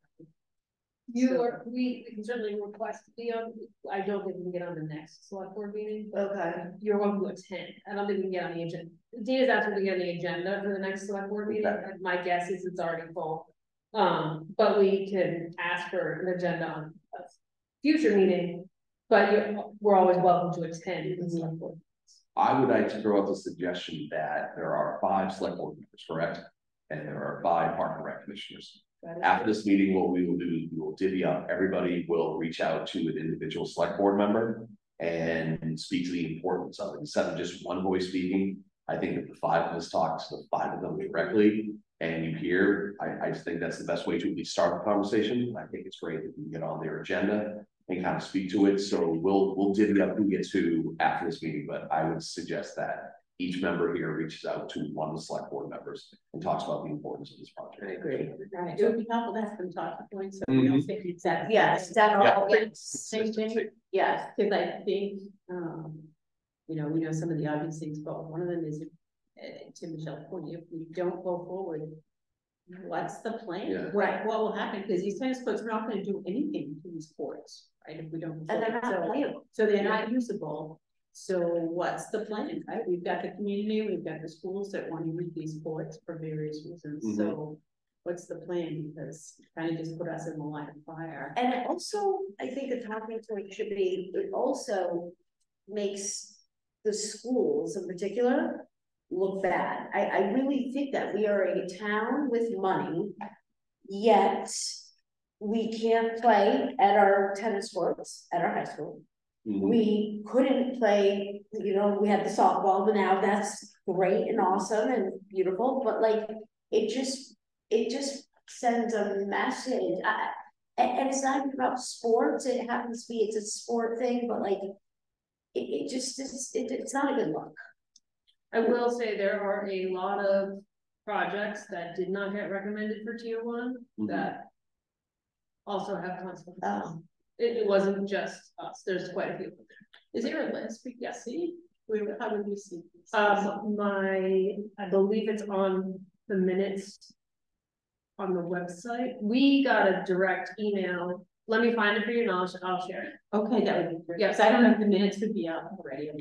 You are, we can certainly request to be on, I don't think we can get on the next select board meeting, but Okay. you're welcome to attend. I don't think we can get on the agenda. Dina's asked me to get on the agenda for the next select board meeting, Okay. and my guess is it's already full. But we can ask for an agenda on a future meeting, but we're always welcome to attend the select board. I would like to throw out the suggestion that there are 5 select board members, correct? And there are 5 park and rec commissioners. After this meeting, what we will do, we will divvy up, everybody will reach out to an individual select board member. And speak to the importance of it, instead of just one voice speaking. I think if the 5 of us talk to the 5 of them directly, and you hear, I just think that's the best way to at least start the conversation. I think it's great if we can get on their agenda and kind of speak to it, so we'll divvy up who gets who after this meeting, but I would suggest that each member here reaches out to one of the select board members and talks about the importance of this project. I agree, right, it would be helpful to have some talking points, so we don't think exactly. Yes, definitely, yes, Same thing. Consistency. yes. Cause I think, we know some of the obvious things, but one of them is, to Michelle's point, if we don't go forward, what's the plan? Yeah. Right, what will happen? Because these tennis courts, we're not gonna do anything to these courts, right, if we don't. move And they're forward. not playable. So they're not usable. So what's the plan, right? We've got the community, we've got the schools that want to use these courts for various reasons, so. What's the plan? Because kind of just put us in the line of fire. And it also, I think the talking point should be, it also makes the schools in particular look bad. I really think that we are a town with money, yet we can't play at our tennis courts at our high school. We couldn't play, we had the softball, but now that's great and awesome and beautiful, but like, it just sends a message. And it's not even about sports, it happens to be, it's a sport thing, but like, it's not a good look. I will say there are a lot of projects that did not get recommended for tier 1 that also have consequences. Oh. It wasn't just us, there's quite a few. Is there a list we can see? How would we see? I believe it's on the minutes on the website. We got a direct email. Let me find it for you and I'll share it. Okay, that would be great. Yes. Yes, I don't know if the minutes would be out already.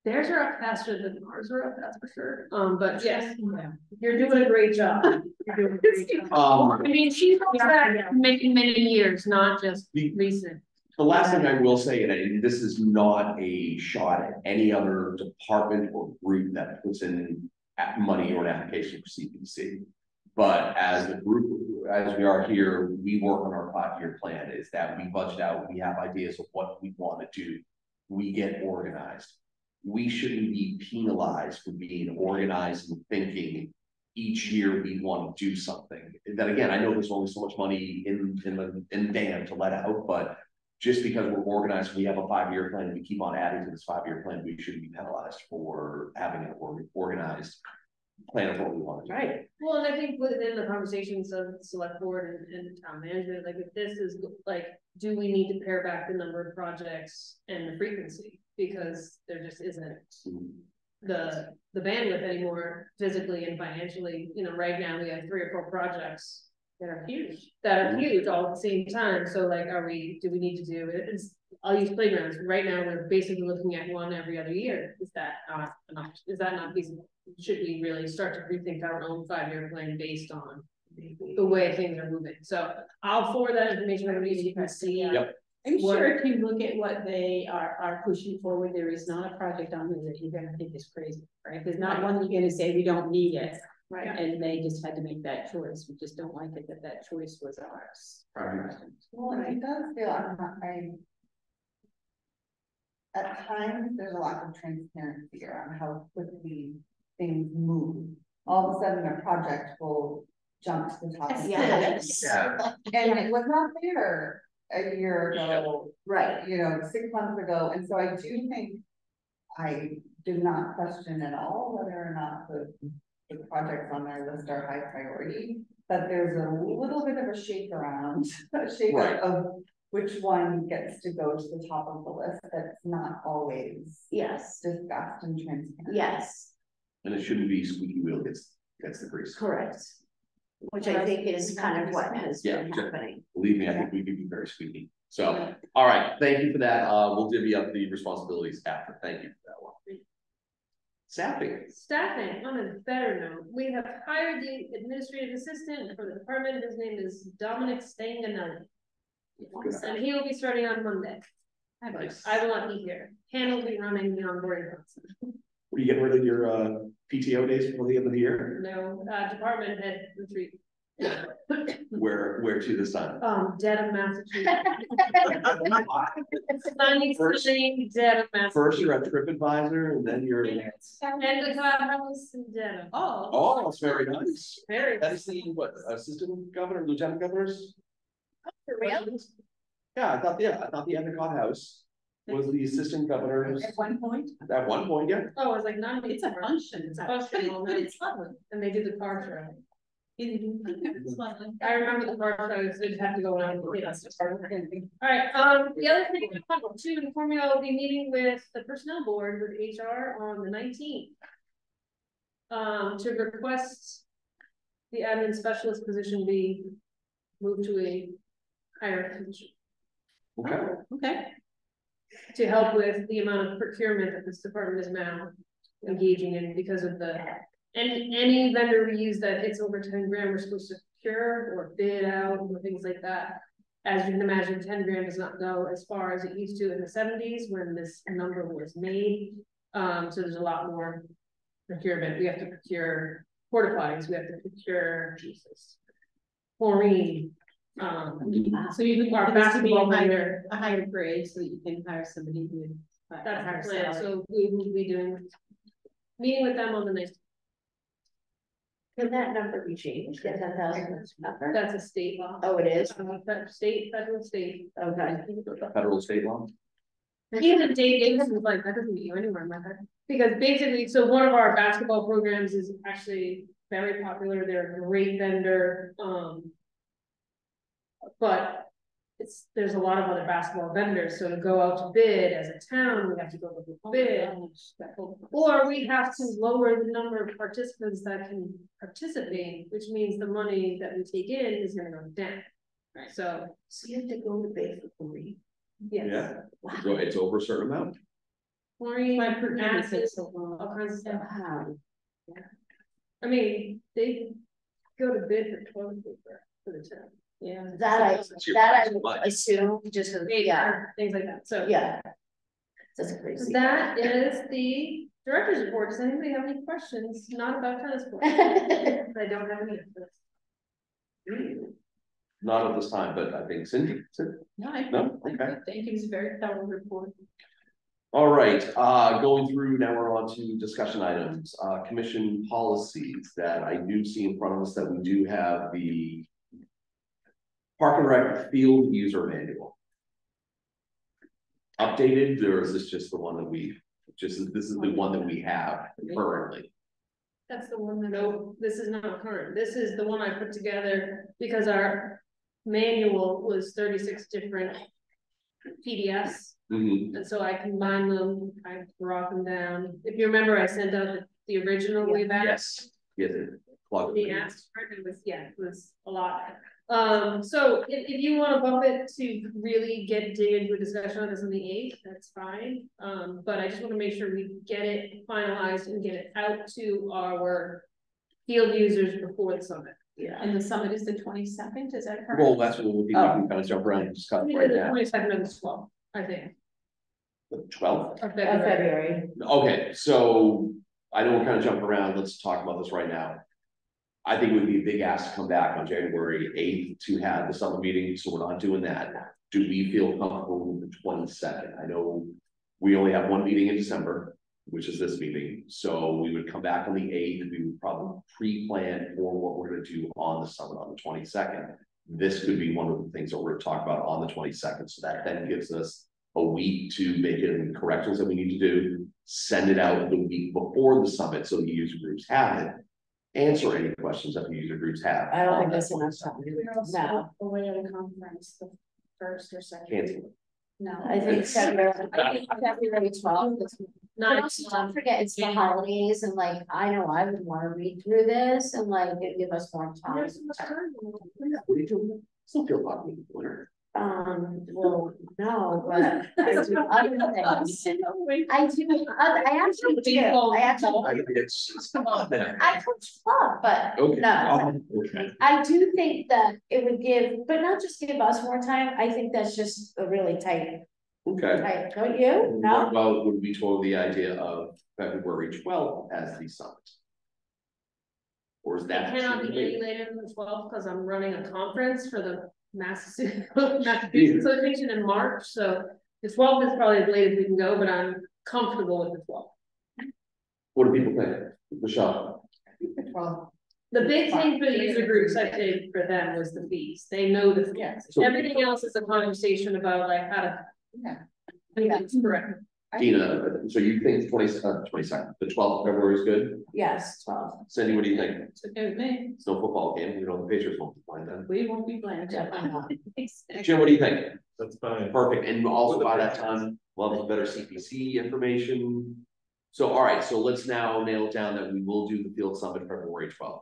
Theirs are up faster than ours are up, that's for sure. But yes, Yeah. you're doing a great job. You're doing a great job. I mean, she's back many years, not just recent. The last thing I will say, and this is not a shot at any other department or group that puts in money or an application for CPC. But as a group, as we are here, we work on our 5-year plan, is that we budget out, we have ideas of what we want to do. We get organized. We shouldn't be penalized for being organized and thinking each year we want to do something. Then again, I know there's only so much money in band to let out, but just because we're organized, we have a 5-year plan, we keep on adding to this 5-year plan, we shouldn't be penalized for having an organized plan of what we want to do. Right. Well, and I think within the conversations of select board and town management, like if this is like, do we need to pare back the number of projects and the frequency? Because there just isn't the bandwidth anymore physically and financially. Right now we have 3 or 4 projects that are huge all at the same time. So like, do we need to do it? I'll use playgrounds. Right now, we're basically looking at one every other year. Is that not enough? Is that not feasible? Should we really start to rethink our own 5-year plan based on the way things are moving? So I'll forward that information over to you. You can see. Yep. I'm sure if you look at what they are pushing forward, there is not a project on there that you're gonna think is crazy, right? There's not one you're gonna say we don't need it. Right. And they just had to make that choice. We just don't like it that choice was ours. Right. Well, it does feel, at times, there's a lack of transparency around how quickly things move. All of a sudden, a project will jump to the top. of the Yes. Yeah. And it was not there a year ago, Right, you know, 6 months ago, and so I do think. I do not question at all whether or not the projects on their list are high priority, but there's a little bit of a shake around, a shake Right. up of which one gets to go to the top of the list, that's not always yes, discussed and transparent. yes, And it shouldn't be squeaky wheel gets the grease. correct. Which I think is kind of what has Yeah, been sure. happening. Believe me, I think we could be very squeaky. So, all right, thank you for that. We'll divvy up the responsibilities after. Thank you for that one. Staffing, on a better note, we have hired the administrative assistant for the department. His name is Dominic Stanganelli. And he will be starting on Monday. Nice. I will not be here. Hannah will be running the onboarding process. Were you getting rid of your PTO days before the end of the year? No, department head retreat. Where to this time? Dedham, Massachusetts. Sunny, First- sunny, Dedham, Massachusetts. First you're at TripAdvisor and then you're. Endicott House in Dedham. Oh, that's very nice. Very. That is the what, assistant governor, lieutenant governors? For real? Yeah, I thought the Endicott House was the assistant governors At one point, at one point, yeah. Oh, it's like not. It's a function, It's a function, but it's lovely. and they do the car show. It's lovely. I remember the car shows, they'd have to go around. All right, the other thing, I want to inform you, I'll be meeting with the personnel board with HR on the 19th. To request the admin specialist position be moved to a higher position. Okay. Okay. To help with the amount of procurement that this department is now engaging in because of the. Any vendor we use that hits over 10 grand, we're supposed to procure or bid out or things like that. As you can imagine, 10 grand does not go as far as it used to in the 70s when this number was made. So there's a lot more procurement. We have to procure porta potties, we have to procure chlorine. So you Our want this to be basketball vendor. a higher grade so that you can hire somebody with. a That's higher the plan, salary. so we will be meeting with them on the next. Can that number be changed, the 10,000 number? That's a state law. Oh, it is, Federal, state. okay. Federal state law. Even Dave Davis was like, that doesn't get you anywhere, my head. Because basically, so one of our basketball programs is actually very popular. They're a great vendor. But there's a lot of other basketball vendors. So to go out to bid as a town, we have to go to the bid. Or we have to lower the number of participants that can participate, which means the money that we take in is gonna go down. Right, so you have to go to bid for chlorine. yes. Yeah. So it's over a certain amount. Chlorine, My procurement acid, takes so long. all kinds of stuff. Wow. I mean, they go to bid for toilet paper for the town. Yeah. That I would assume, just, yeah, Things like that, so. yeah. That's crazy. That is the director's report. Does anybody have any questions? Not about tennis courts. I don't have any. Not at this time, but I think Cindy. No, No? Okay. Thank you, it's a very thorough report. All right, going through, now we're on to discussion items, commission policies that I do see in front of us that we do have the Park and Rec field user manual. Updated, or is this just the one that this is the one that we have currently? That's the one that, no, this is not current. This is the one I put together because our manual was 36 different PDFs. Mhm. And so I combined them, I brought them down. If you remember, I sent out the original way back. Yes, yes, plug He asked for it, it was a lot. So if you wanna bump it to really dig into a discussion on this on the 8th, that's fine. But I just wanna make sure we get it finalized and get it out to our field users before the summit. Yeah. And the summit is the 22nd, is that correct? Well, that's what we can kind of jump around and discuss We right did the now. 22nd of the 12th, I think, The 12th? of Of February. February. Okay, so I know we're kind of jumping around. Let's talk about this right now. I think it would be a big ask to come back on January 8th to have the summer meeting, so we're not doing that. Do we feel comfortable with the 22nd? I know We only have one meeting in December, which is this meeting, so we would come back on the 8th, we would probably pre-plan for what we're gonna do on the summit on the 22nd. This could be one of the things that we're gonna talk about on the 22nd, so that then gives us a week to make any corrections that we need to do, send it out the week before the summit, so the user groups have it. Answer any questions that the user groups have. I don't on think that that's enough 22nd. time. We're also No. away at a conference the first or second. Cancel. No. I think February 12th. But also don't forget, it's the holidays and like, I know I would wanna read through this and like, it'd give us more time. What are you doing? Still feel like me, winter. Well, no, but I do other things. I actually do, Come on now. I coach club, but Okay. no. Okay. I do think that it would give, but not just give us more time, I think that's just a really tight, Okay. don't you? What No? about, would we told the idea of February 12th as the summit? Or is It that? cannot be any later than the 12th, because I'm running a conference for the Massachusetts Association in March, so the 12th is probably as late as we can go, but I'm comfortable with the 12th. What do people think? Michelle? The 12th. The big thing for the user groups, I think, for them was the fees. They know the fees. So- Everything else is a conversation about like how to. Yeah. I think that's correct. Dina, so you think 22nd, the 12th of February is good? Yes, 12. Cindy, what do you think? It's okay with me. It's no football game, you know, the Patriots won't be playing then. We won't be playing. Definitely not. Jim, what do you think? That's fine. Perfect, and also by that time, we'll have better CPC information. So, all right, so let's now nail it down that we will do the field summit February 12th.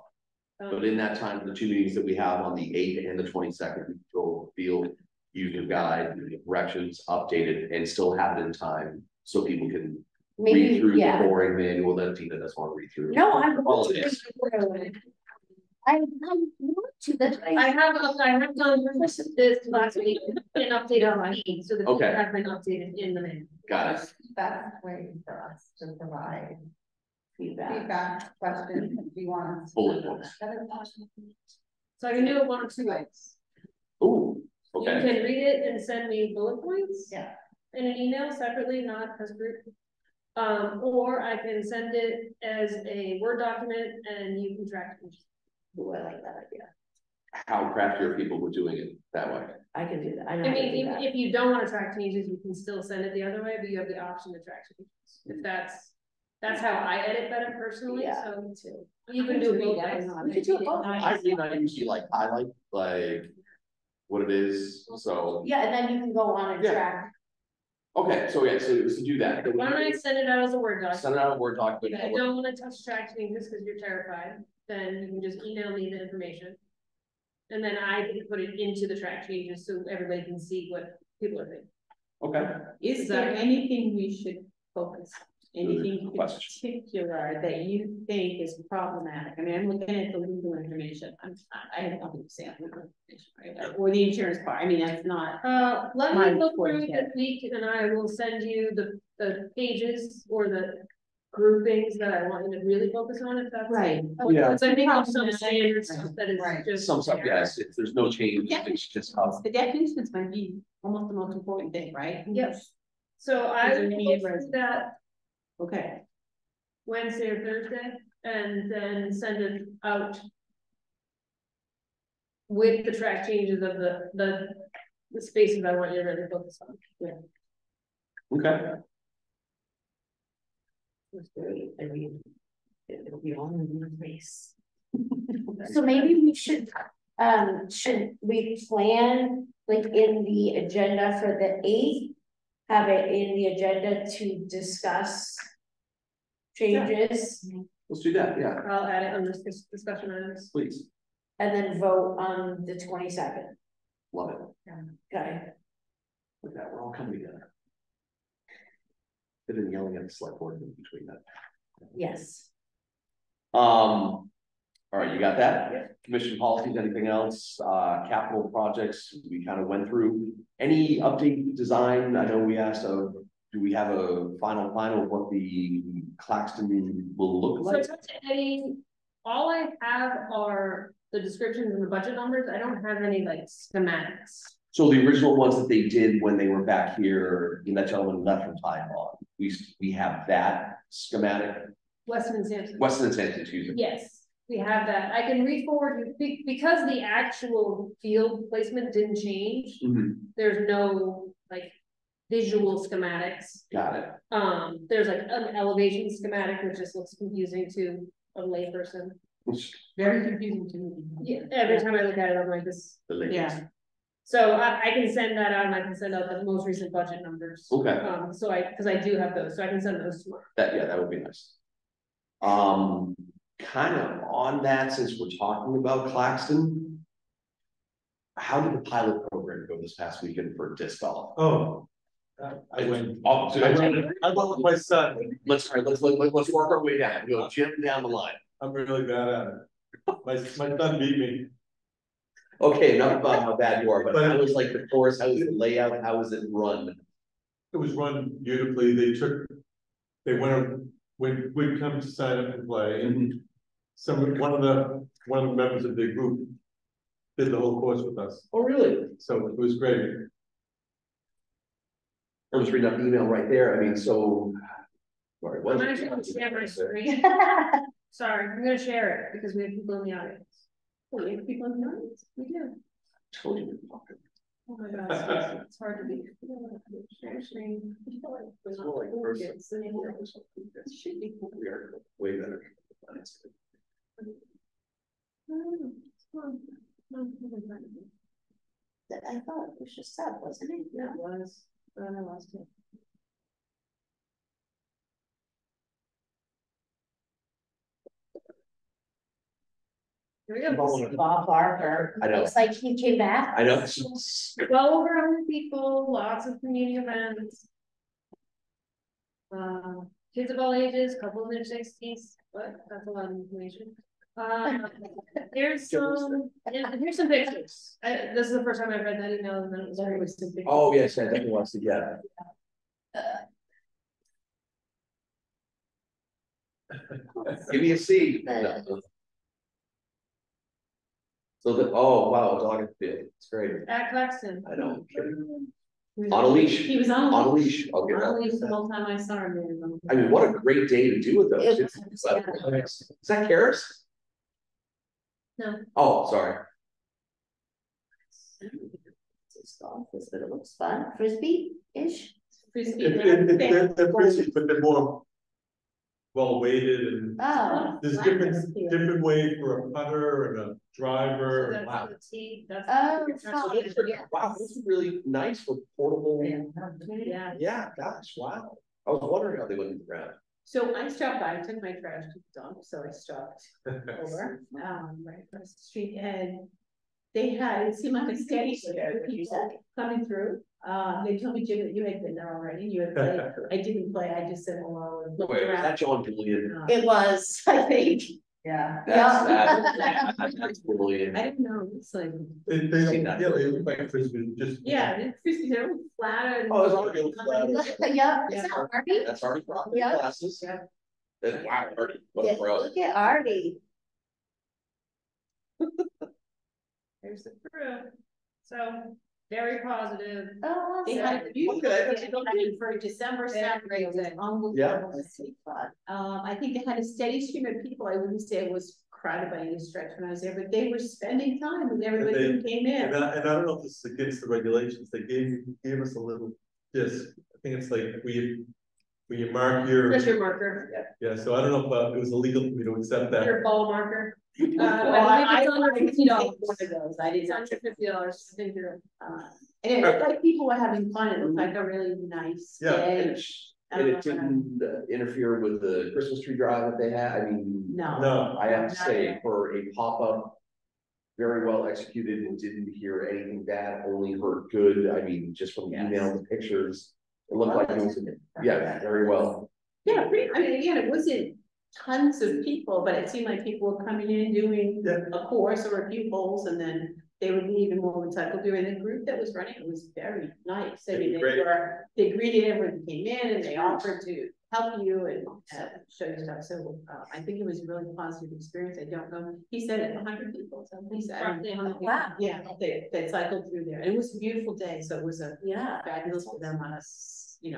But in that time, the two meetings that we have on the 8th and the 22nd, we go field user guide, corrections, updated, and still have it in time. So people can read Maybe, through the yeah. boring manual that Dina doesn't want to read through. No, I'm going to Holidays. read through it. I want to, that's what I have done this last week, an update on my feed, so the feed Okay. have been updated in the manual. Got it. That's waiting for us to provide feedback. feedback, questions, if you want us. to- Bullet points. So I can do it one of two ways. Ooh, You okay, can read it and send me bullet points. Yeah. In an email separately, not as a group. Or I can send it as a Word document and you can track it. Ooh, I like that idea. how crafty are people with doing it that way? I can do that. I know I how to mean, do even that. if you don't want to track changes, you can still send it the other way, but you have the option to track changes. If that's how I edit better personally, Yeah, so me too. you can do both Yeah, ways. no, We could do it both. I mean, I usually like highlight like what it is, so, Yeah, and then you can go on and Yeah. track. okay, so yeah, so do that. Why don't I send it out as a Word document? Send it out a Word document. If you don't want to touch track changes because you're terrified, then you can just email me the information. And then I can put it into the track changes so everybody can see what people are thinking. Okay, Is there anything we should focus, anything question. particular that you think is problematic? I mean, I'm looking at the legal information, I have nothing to say on legal information, right? Or the insurance part, I mean, that's not. Let My me look report, through yeah. this week and I will send you the pages or the groupings that I want you to really focus on if that's. Right. Yeah. Because I think there's some standard stuff that is Right. just. some stuff, yes, if there's no change, it's just how. The definitions might be almost the most important thing, right? Yes. So I Is there will any look through adverse- that Okay, Wednesday or Thursday and then send it out. With the track changes of the spaces I want you to really focus on. Okay, It's great. I mean, it'll be all in your face. So maybe we should we plan like in the agenda for the 8th? Have it in the agenda to discuss changes let's do that, yeah, I'll add it on this discussion items. please, and then vote on the 22nd. love it, Okay, look at that, we're all coming together. They've been yelling at the select board in between that. yes. All right, you got that? Commission policies, anything else? Capital projects, we kind of went through. Any update design? I know we asked, do we have a final of what the Claxton will look So like? that's all I have are the descriptions and the budget numbers. I don't have any like schematics. So the original ones that they did when they were back here, and that gentleman left from Tide Pod, we have that schematic, Weston and Sampson. Weston and Sampson, excuse me. Yes, we have that. I can re-forward you, because the actual field placement didn't change. Mhm, There's no like visual schematics. got it. There's like an elevation schematic, which just looks confusing to a layperson. Very confusing to me. Yeah, every time I look at it, I'm like this. The link. Yeah. So I can send that out and I can send out the most recent budget numbers. Okay. So because I do have those, so I can send those tomorrow. That would be nice. Kind of on that, since we're talking about Claxton. How did the pilot program go this past weekend for disc golf? Oh. I went, Oh, so I went with my son. let's work our way down. Go Jim down the line. I'm really bad at it. My son beat me. Okay, enough about how bad you are, but how was like the course? How was the layout? How was it run? It was run beautifully. They we'd come to sign up and play, and one of the members of the group did the whole course with us. Oh, really? So it was great. I'm just reading up the email right there. I mean, so. Sorry, I'm gonna share my screen. Sorry, I'm gonna share it because we have people in the audience. Oh, we have people in the audience? We do. Told you. Oh my gosh, it's hard to be. Share screen. It's more like first- Should be. We are way better. That's good. I thought it was just sub, wasn't it? Yeah, it was, but I lost it. Here we go. Bob Barker. I know. Looks like he came back. I know. Well over 100 people, lots of community events. Kids of all ages, couple in their 60s, but that's a lot of information. Here's some pictures. This is the first time I've read that email, and then it was very specific. Oh, yes, I definitely wants to get it. Give me a C. No. So oh, wow, dog in the field. It's great. At Claxton. I know. I'm kidding. He was On a leash. He was on On a a leash. leash. I'll get On a that. leash the whole time I saw him. I mean, what a great day to do with those. It It's- was, Is that Karis? No. Oh, sorry. It's golf, but it looks fun. Frisbee-ish. Frisbee. They're frisbee, but they're more well weighted, and Oh, there's different way for a putter and a driver. That's Wow. the T, that's. Oh, that's fun. what it is. Wow, this is really nice for portable. Yeah. Yeah, gosh, wow. I was wondering how they went in the ground. So I stopped by, I took my trash to the dump, so I stopped over, right across the street, and they had, it seemed like a steady stream of people coming through. They told me, Jim, that you had been there already, you had played. I didn't play, I just said hello and looked Wait, was around. that John Julian? It was, I think. Yeah. That's brilliant. I didn't know, it's like, They Seen that. look like frisbee, just. yeah, the frisbees are all flat and. Oh, it's already a flat. Yeah, is that Artie? That's already property Yeah. classes. Yeah. That's wow, already. What Yeah, a pro. look at Artie. There's the crew. So, very positive. Oh, They awesome. had a beautiful, Okay. for December Saturday, it was Yeah. unbelievable. Let's see, fun. I think they had a steady stream of people, I wouldn't say it was crowded by any stretch when I was there, but they were spending time with everybody who came in. And I don't know if this is against the regulations, they gave us a little disc, I think it's like, will you mark your, That's your marker, yeah, so I don't know if it was illegal for me to accept that. your ball marker. Well, I believe it's under I didn't $50. take one of those, I It's didn't. under $50, I think you're. And it looked like people were having fun, it looked like a really nice Yeah, day. And it didn't interfere with the Christmas tree drive that they had. I mean. No. No, I have to say, for a pop-up, very well executed and didn't hear anything bad, only heard good. I mean, just from the email, the pictures. It looked like it was, yeah, very well. Yeah, I mean, again, it wasn't tons of people, but it seemed like people were coming in doing Yeah. a course or a few holes, and then they would leave and more recycle during the group that was running. It was very nice. I mean, Great. they greeted everyone who came in and they offered to help you and show you stuff. So I think it was a really positive experience. I don't know. He said 100 people. So he said, Roughly 100 people. Wow. yeah, they cycled through there. And it was a beautiful day. So it was a Yeah. fabulous for them on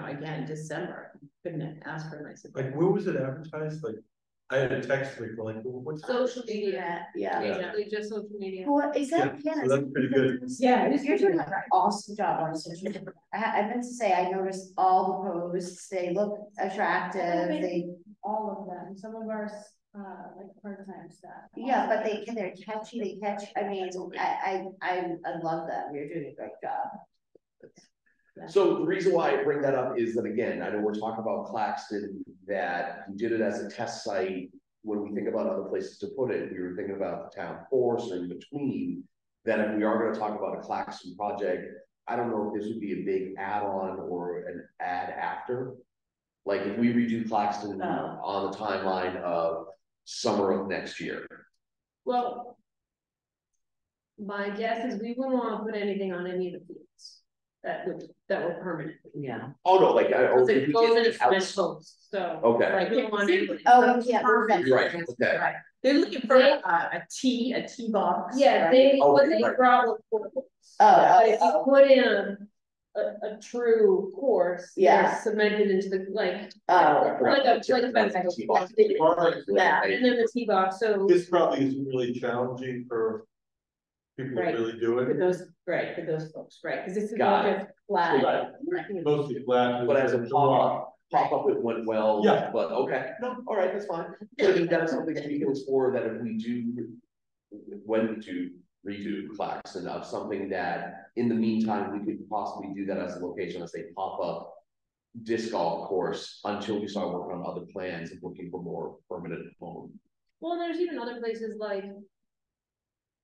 again, December. Couldn't ask for a nicer day. Like, where was it advertised? Like, I had a text like, what's? Social media, Yeah. basically just social media. Well, is that, Yeah, yeah. so that's pretty good. Yeah, You're doing an awesome job on social media. I meant to say, I noticed all the posts, they look attractive, they, All of them, some of our, like part-time staff. yeah, but they're catchy, they catch, I mean, I love them, you're doing a great job. So the reason why I bring that up is that, again, I know we're talking about Claxton, that we did it as a test site. When we think about other places to put it, we were thinking about the town force or in between. That if we are gonna talk about a Claxton project, I don't know if this would be a big add-on or an add after. Like if we redo Claxton on the timeline of summer of next year. Well, my guess is we wouldn't want to put anything on any of the fields that were permanent. Yeah. Oh, no, like, Because if it we goes get in out- cement posts, so. Okay. Like, we don't want anybody. Oh, yeah. Right, okay. Right. They're looking for a T box. Yeah, right? what Okay, they right. brought was. Oh, If you put in a true course. Yeah. they're Cemented into the, like. Oh. Like a fence. Yeah. And then the tee box, so. This probably isn't really challenging for people to Right. really do For it. those folks, right, because this is Got all just flat. Mostly flat. But as a pop-up, it went well. Yeah. But, okay, no, all right, that's fine. So I think that's something we can explore, that if we do, when we do redo Claxton, of something that, in the meantime, we could possibly do that as a location, as a pop-up disc golf course, until we start working on other plans and looking for more permanent home. Well, there's even other places like.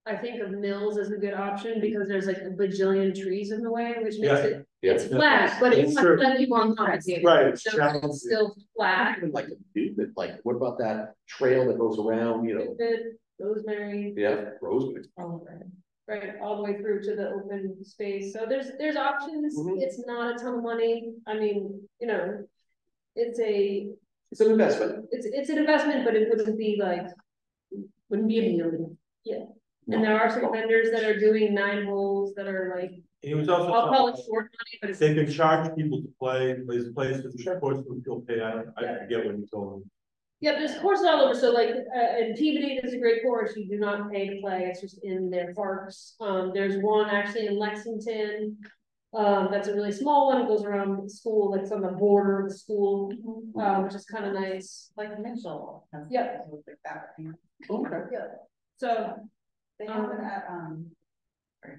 I think of Mills as a good option because there's like a bajillion trees in the way, which makes Yeah. it, Yeah. it's flat, but it's It's not true. that people on cars. Right, it's So challenging. it's still flat. I'd like to do, but like, what about that trail that goes around, Good, Rosemary, yeah, Rosewood. right, all the way through to the open space. So there's options. Mhm. It's not a ton of money. I mean, it's It's an investment. it's an investment, but it wouldn't be like, wouldn't be a million. Yeah. And there are some vendors that are doing 9 holes that are like, He was also. I'll call it short money, but it's. They can charge people to play, there's places, of course, you'll pay, I forget what you told me. Yeah, there's courses all over, so like, and Peabody is a great course, you do not pay to play, it's just in their parks. There's one actually in Lexington. That's a really small one, it goes around the school, it's on the border of the school, which is kind of nice. Like Mitchell. has Yeah. something like that. Okay. Yeah. So, They have it at, or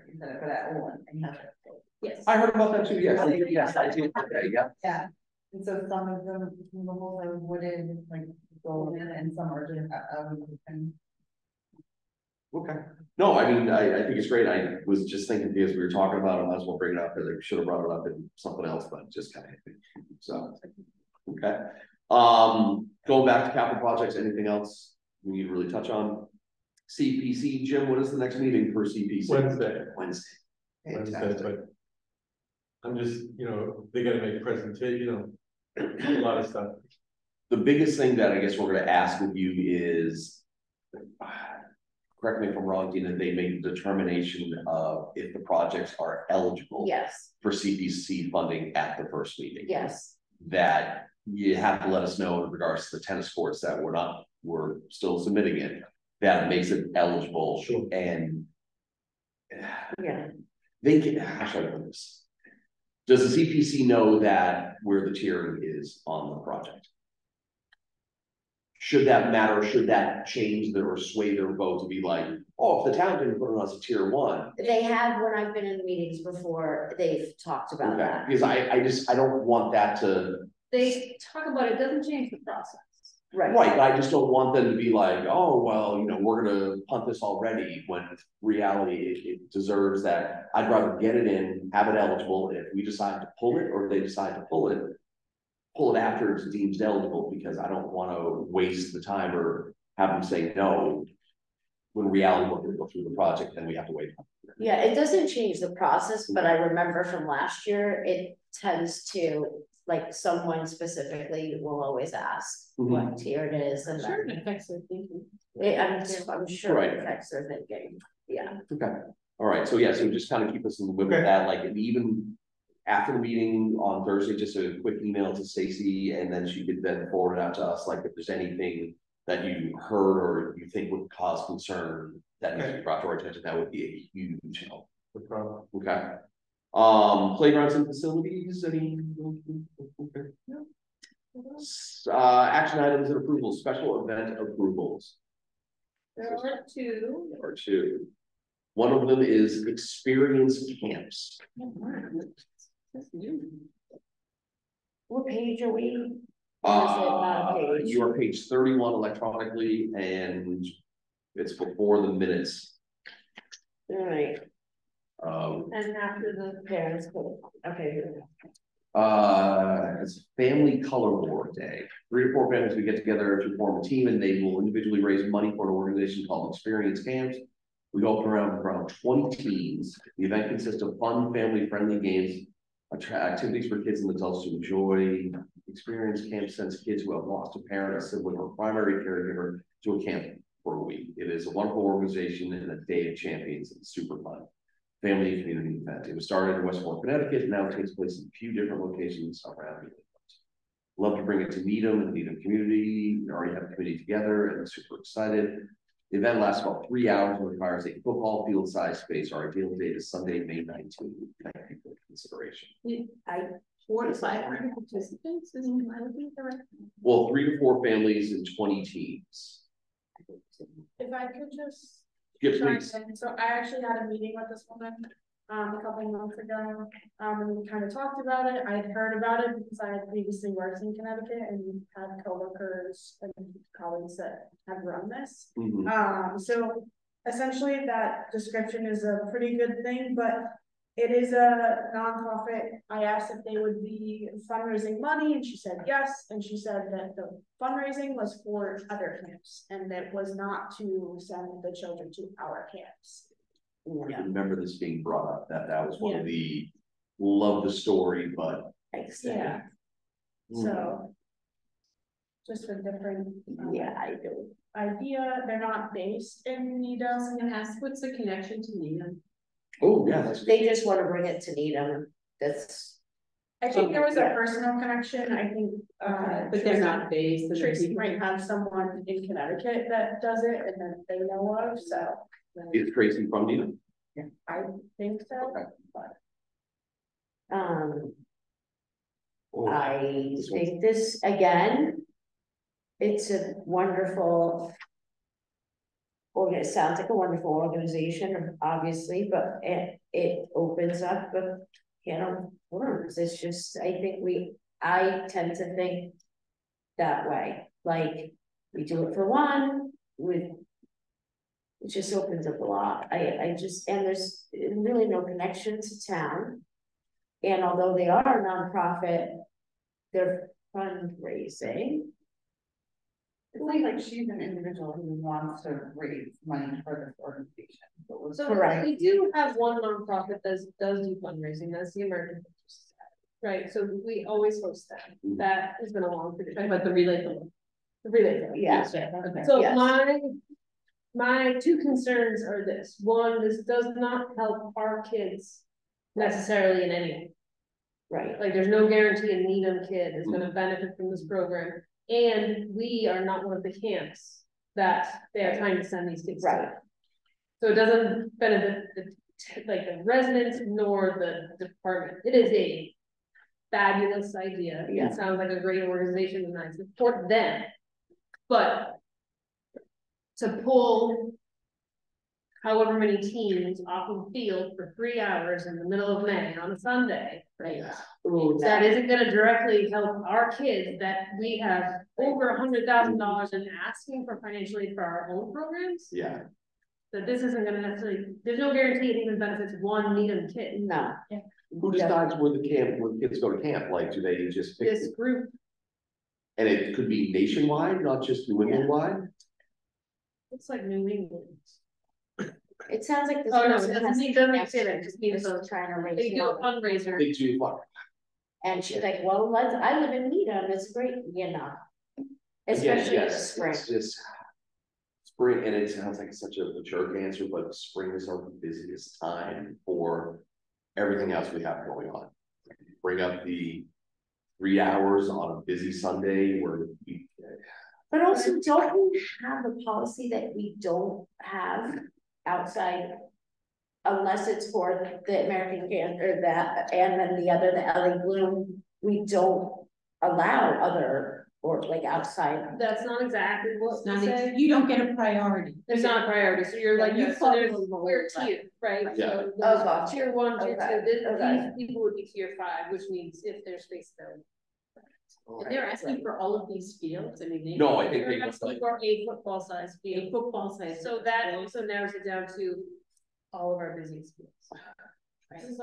you said it, but at Olin. yes. I heard about that too, yes, I did, okay, yeah. Yeah, and so some of them, the holes are wooden, like golden, and some are just, and Okay, no, I mean, I think it's great, I was just thinking, because we were talking about it, I might as well bring it up, because I should have brought it up in something else, but just kind of hit me, so. Okay, going back to capital projects, anything else we need to really touch on? CPC, Jim, what is the next meeting for CPC? Wednesday. But I'm just, they gotta make a presentation, a lot of stuff. The biggest thing that I guess we're gonna ask of you is, correct me if I'm wrong, Dina, they make the determination of if the projects are eligible Yes, for CPC funding at the first meeting. yes, That you have to let us know in regards to the tennis courts that we're still submitting it, that it makes it eligible. Sure. And yeah. they can, how should I put this? Does the CPC know that where the tiering is on the project? Should that matter, should that change their, or sway their vote to be like, oh, if the town didn't put it as a tier 1? They have, when I've been in meetings before, they've talked about Okay, that. because I don't want that to, They talk about it, doesn't change the process. Right. right, but I just don't want them to be like, oh, well, we're gonna punt this already, when in reality, it deserves that. I'd rather get it in, have it eligible, if we decide to pull it, or if they decide to pull it after it's deemed eligible, because I don't wanna waste the time or have them say no. When in reality, we're gonna go through the project, then we have to wait. Yeah, it doesn't change the process, but I remember from last year, it tends to, like someone specifically will always ask Mhm. what tier it is and Sure, then. it affects their thinking. I'm sure Right. it affects their thinking, yeah. Okay, all right, so yeah, so just kind of keep us in the loop Okay. of that, like, and even after the meeting on Thursday, just a quick email to Stacy, and then she could then forward it out to us, like, if there's anything that you heard or you think would cause concern that needs to be brought to our attention, that would be a huge help. No problem. Okay. Playgrounds and facilities, any? Okay. Action items and approvals, special event approvals. There are two. Or two. One of them is experience camps. That's new. What page are we? Or is it not a page? You are page 31 electronically, and it's before the minutes. Alright, And after the parents, okay, here we go. It's Family Color Board Day. 3 to 4 families, we get together to form a team, and they will individually raise money for an organization called Experience Camps. We go up around 20 teams. The event consists of fun, family-friendly games, activities for kids and adults to enjoy. Experience Camp sends kids who have lost a parent, a sibling, or primary caregiver to a camp for a week. It is a wonderful organization and a day of champions. It's super fun. Family and community event. It was started in Westport, Connecticut, and now takes place in a few different locations around New England. Love to bring it to Needham and the Needham community. We already have a committee together and I'm super excited. The event lasts about 3 hours and requires a football field size space. Our ideal date is Sunday, May 19th. Thank you for consideration. 4 to 500 participants, isn't I don't think they're right. Well, 3 to 4 families and 20 teams. If I could just. Yeah, chime please. in. So I actually had a meeting with this woman, a couple of months ago, and we kind of talked about it. I had heard about it because I had previously worked in Connecticut and had coworkers and colleagues that have run this. Mhm. So essentially that description is a pretty good thing, but it is a nonprofit. I asked if they would be fundraising money and she said yes. And she said that the fundraising was for other camps and that was not to send the children to our camps. I remember this being brought up, that was one of the, love the story, but. Yeah. So. Just a different. I do. Idea, they're not based in Needham. And ask what's the connection to Needham? Oh, yeah, that's. They just want to bring it to Needham, that's. I think there was a personal connection, I think, But they're not based. they're Tracy people- might have someone in Connecticut that does it and that they know of, so Is Tracy from Needham? I think so. Okay. Oh, I this one's- think this, again. It's a wonderful. It sounds like a wonderful organization, obviously, but it opens up a can of worms. It's just, I tend to think. That way, like, we do it for one, it just opens up a lot. I just, and there's really no connection to town. And although they are a nonprofit, they're fundraising. It's not like she's an individual who wants to raise money for this organization. But was So Correct. we do have one nonprofit that does do fundraising, that's the American Cancer Society. Right, so we always host that, that has been a long tradition. But the relay. The relay. Yeah. Okay. So Yes. my 2 concerns are this: one, this does not help our kids necessarily in any way. Right, Like, there's no guarantee a Needham kid is gonna benefit from this program. And we are not one of the camps that they are trying to send these kids to. Right. So it doesn't benefit the residents nor the department. It is a fabulous idea. Yeah. It sounds like a great organization and I support them. But to pull however many teams off of the field for 3 hours in the middle of May on a Sunday, right? ooh, That isn't gonna directly help our kids that we have over $100,000 in asking for financial aid for our own programs. Yeah, That this isn't gonna necessarily, there's no guarantee it even benefits one Needham kid. no, who decides where the kids go to camp, like, do they just pick? This group, And it could be nationwide, not just New England wide? looks like New England. it sounds like this. Oh, no, it person doesn't has say that, just means is trying to raise they do a money. fundraiser. They do what? And she's like, well, I live in Needham, it's great, you know. Again, Especially in the yes, spring. it's just spring, and it sounds like such a jerk answer, but spring is our busiest time for everything else we have going on. Bring up the 3 hours on a busy Sunday where we. But also, don't we have a policy that we don't have outside? Unless it's for the American Cancer, that, and then the other, the LA Bloom, we don't allow other, or like outside. That's not exactly what It's we not, say. you don't get a priority. There's not a priority, so you're like, You so there's, follow the we're rules. tier, right? Yeah. So Oh, there's gotcha. tier 1, tier 2, Okay. Okay. these people would be tier 5, which means if there's space available. And they're asking for all of these fields, I mean. they- No, I think They're they just asking like, for a football size A field, football size. so that also narrows it down to all of our busiest fields.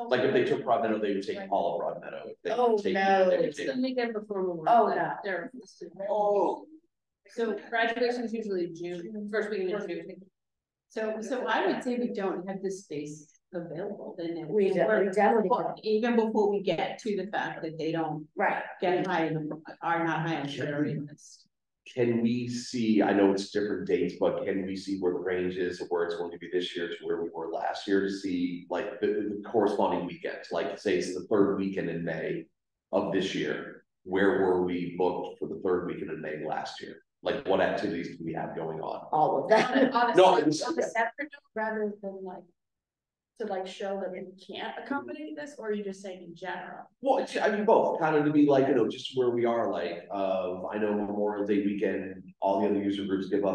like if they took Broad Meadow, they would take all of Broad Meadow. If they Oh, take- no. they would It's take- the weekend before Memorial Oh, Day. no. They're listed. Oh. So graduation's usually June, first week in June. So I would say we don't have this space available, then. We definitely don't. Even before we get to the fact that they don't Right. get high, are not high on the priority list. Can we see, I know it's different dates, but can we see where the range is of where it's going to be this year to where we were last year to see like the corresponding weekend, like say it's the 3rd weekend in May of this year, where were we booked for the 3rd weekend in May last year? Like what activities do we have going on? All of that. No, On a it's- separate note, rather than like. To like show that we can't accommodate this, or are you just saying in general? Well, I mean, both, kind of to be like, just where we are, like, I know Memorial Day weekend, all the other user groups give it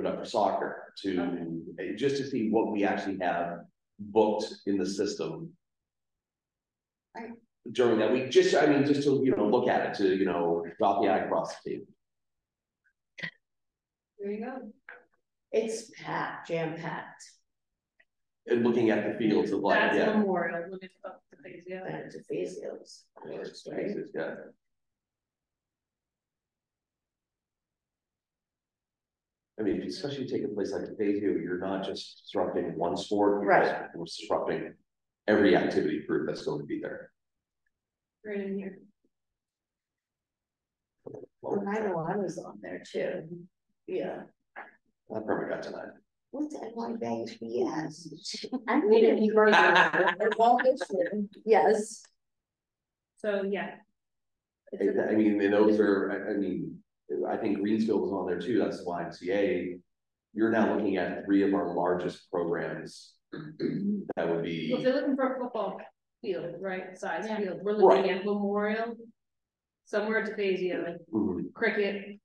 up for soccer just to see what we actually have booked in the system. Right. During that week, just to, look at it, to, dot the I, cross the T. There you go. It's packed, jam packed. And looking at the fields of like, That's yeah. Memorial, look at the things, yeah. And to Fazeos. Yeah, it's good. I mean, especially taking place like Fazio, you're not just disrupting one sport, you're Right. disrupting every activity group that's going to be there. Right in here. Well, I know I was on there too. Yeah. I probably got tonight. What's NYBS? I need a new version. Yes. So, yeah. I mean, and those are, I think Greensfield was on there too, that's the YMCA. You're now looking at 3 of our largest programs. That would Well, if be, they're looking for a football field, right, size Yeah. field, we're looking at Memorial. Somewhere at Fazio, Mhm. Cricket,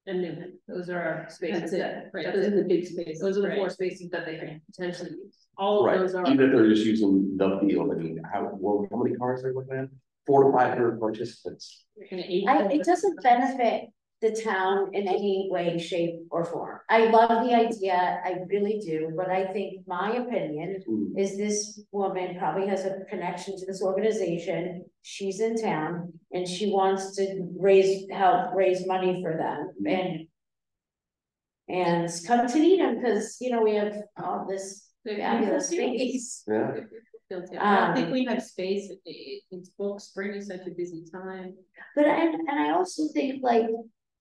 and Newman, those are our spaces That's it, that, right, that's those are it. the big spaces. Those are the right. 4 spaces that they can potentially use, all of right, those are. even if they're just using the field, I mean, how many cars are looking at? 400 to 500 participants. And 8 It doesn't benefit the town in any way, shape, or form. I love the idea, I really do, but I think my opinion Mm. is this woman probably has a connection to this organization. She's in town and she wants to help raise money for them and come to Needham, because we have all this fabulous space. Yeah, I don't think we have space, it's booked, spring is such a busy time. But I also think like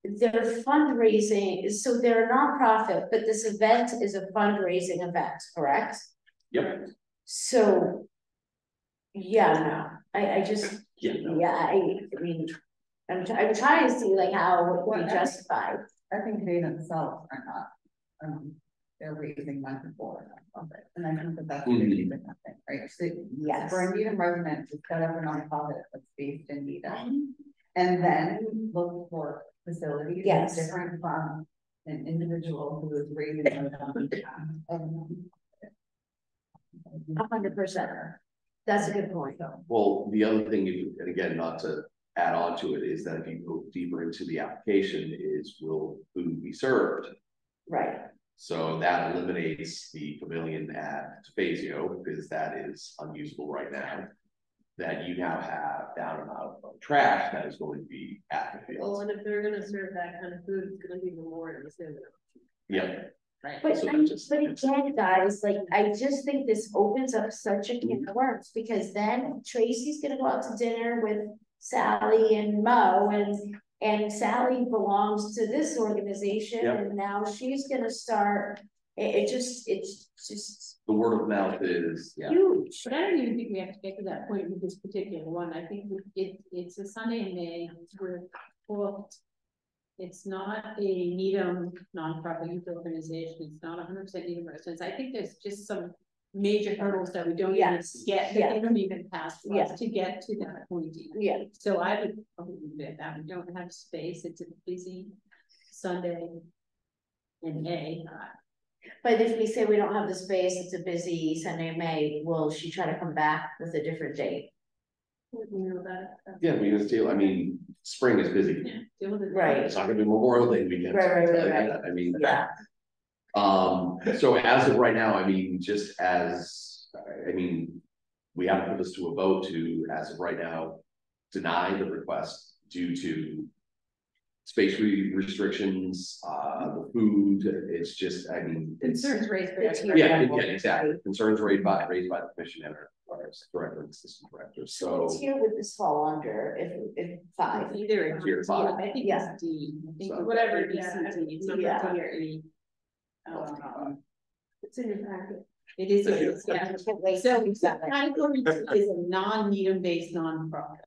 their fundraising, so they're a nonprofit, but this event is a fundraising event, correct? yep, So. Yeah, no, I just, yeah, no. I mean, I'm trying to see like how it would be justified. I think they themselves are not, they're raising money for it, and I think that that's a really different thing, right? So Yes. for a Needham resident to set up a nonprofit that's based in Needham, and then look for facilities. Yes. Is different from an individual who is raising money. 100%. That's a good point. Well, the other thing, and again, not to add on to it, is that if you go deeper into the application is will food be served? Right, So that eliminates the pavilion at Fazio, because that is unusable right now. That you now have down amount of trash that is going to be at the Well, field. and if they're gonna serve that kind of food, it's gonna be Memorial, soon. Yeah, Right. but So but again, guys, like, I just think this opens up such a can of worms, because then Tracy's gonna go out to dinner with Sally and Mo, and Sally belongs to this organization, Yep. and now she's gonna start, it's just The word of mouth is, yeah. huge. But I don't even think we have to get to that point with this particular one. I think it's a Sunday in May, we're booked. It's not a Needham nonprofit youth organization, it's not 100% Needham residents. I think there's just some major hurdles that we don't even Yes, get, that they don't even pass to us to get to that point. Yeah, So I would probably admit that we don't have space, it's a busy Sunday in May. but if we say we don't have the space, it's a busy Sunday in May, will she try to come back with a different date? You know that. Yeah, we can still, I mean, spring is busy. Yeah, deal with it. Right. It's not gonna be Memorial Day weekend. Right. I mean. Yeah, So as of right now, I mean, just as, I mean, we have to put this to a vote to, as of right now, deny the request due to space restrictions, the food, it's just, I mean. it's- Concerns raised. by It's everybody. Yeah, exactly. Concerns raised by the commission and our director and assistant director, so so. what tier would this fall under, if five? Either. Tier five. I think Yeah. it's D. I think So- whatever, Yeah, B, C, D, it's not yeah. tier E. It's in your packet. It is, Thank you. yeah. I can't wait So to use that. category two is a non-Needham based nonprofit.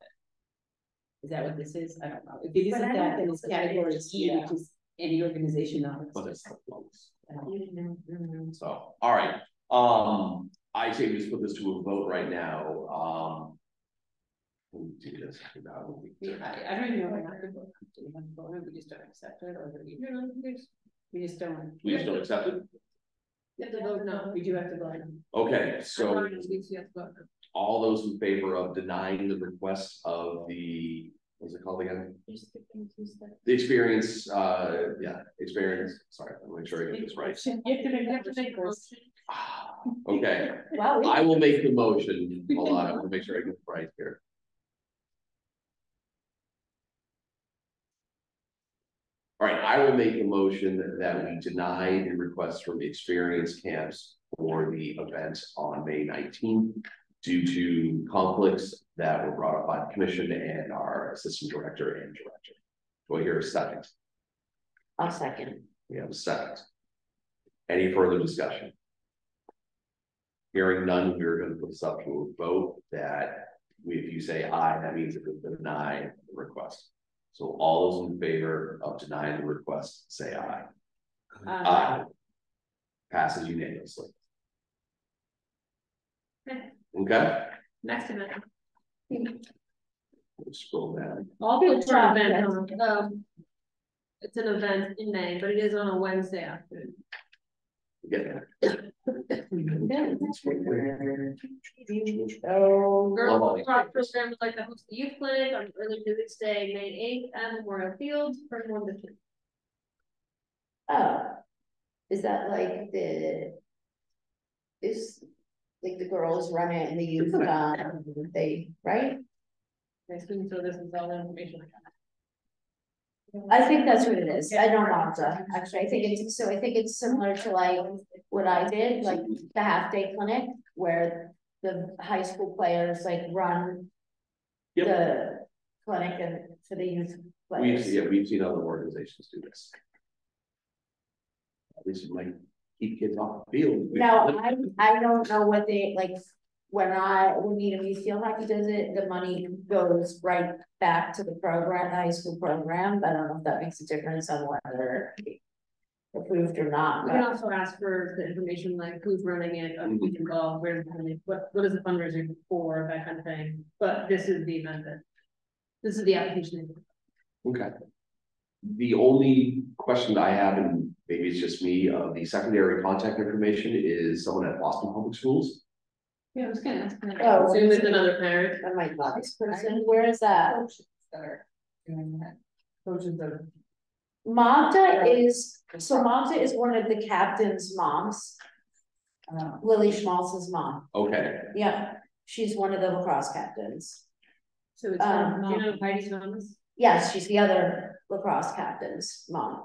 Is that what this is? I don't know. If it But isn't I that, don't then know it's if it's category just- E, which is any organization on. But it's not close. Mhm. So, all right, I say we just put this to a vote right now, we'll do this. I don't even know if I have to vote. Do we have to vote, or we just don't accept it, or do we? We just don't. We just don't accept it? You have to vote no. We do have to vote. Okay, so You have to vote no. all those in favor of denying the request of the, what's it called again? The experience, experience, sorry, I'm make sure I get this right. You have to make a motion. Okay, Wow. I will make the motion, hold on, I want to make sure I get it right here. All right, I will make the motion that we deny the request from the Experience Camps for the event on May 19th due to conflicts that were brought up by the commission and our assistant director and director. Do I hear a second? I'll second. We have a second. Any further discussion? Hearing none, we're going to put this up to a vote that if you say aye, that means it would deny the request. So all those in favor of denying the request, say aye. Aye. Passes unanimously. Okay, Next event. we'll scroll down. Also Good for an job, event, it's an event in May, but it is on a Wednesday afternoon. Get there. Oh, Girls Rock program would like to host the youth clinic on early Physics Day, May 8th at Memorial Field from 1 to 2. oh. Is that like is like the girls run it and the youth, they, right? I assume so this is all the information. I think that's what it is. I don't know, actually, I think it's similar to like what I did, like the half-day clinic where the high school players like run Yep. the clinic and for the youth players. We've seen other organizations do this. At least it might keep kids off the field. Now, I don't know what they, like, when Needham Youth Field Hockey does it, the money goes right back to the program, the high school program, but I don't know if that makes a difference on whether approved or not. We can also ask for the information like who's running it, who's involved, where's the money, what is the fundraiser for, that kind of thing. But this is the event this is the application. Okay. The only question I have, and maybe it's just me, the secondary contact information is someone at Boston Public Schools. Yeah, I was gonna ask. Oh, Zoom is another parent. That might not this person, where is that? Coaches that are doing that. Coaches that are. Magda is one of the captain's moms, Lily Schmaltz's mom, Okay, yeah, she's one of the lacrosse captains. So it's, do you know Heidi's mom is? Yes, she's the other lacrosse captain's mom,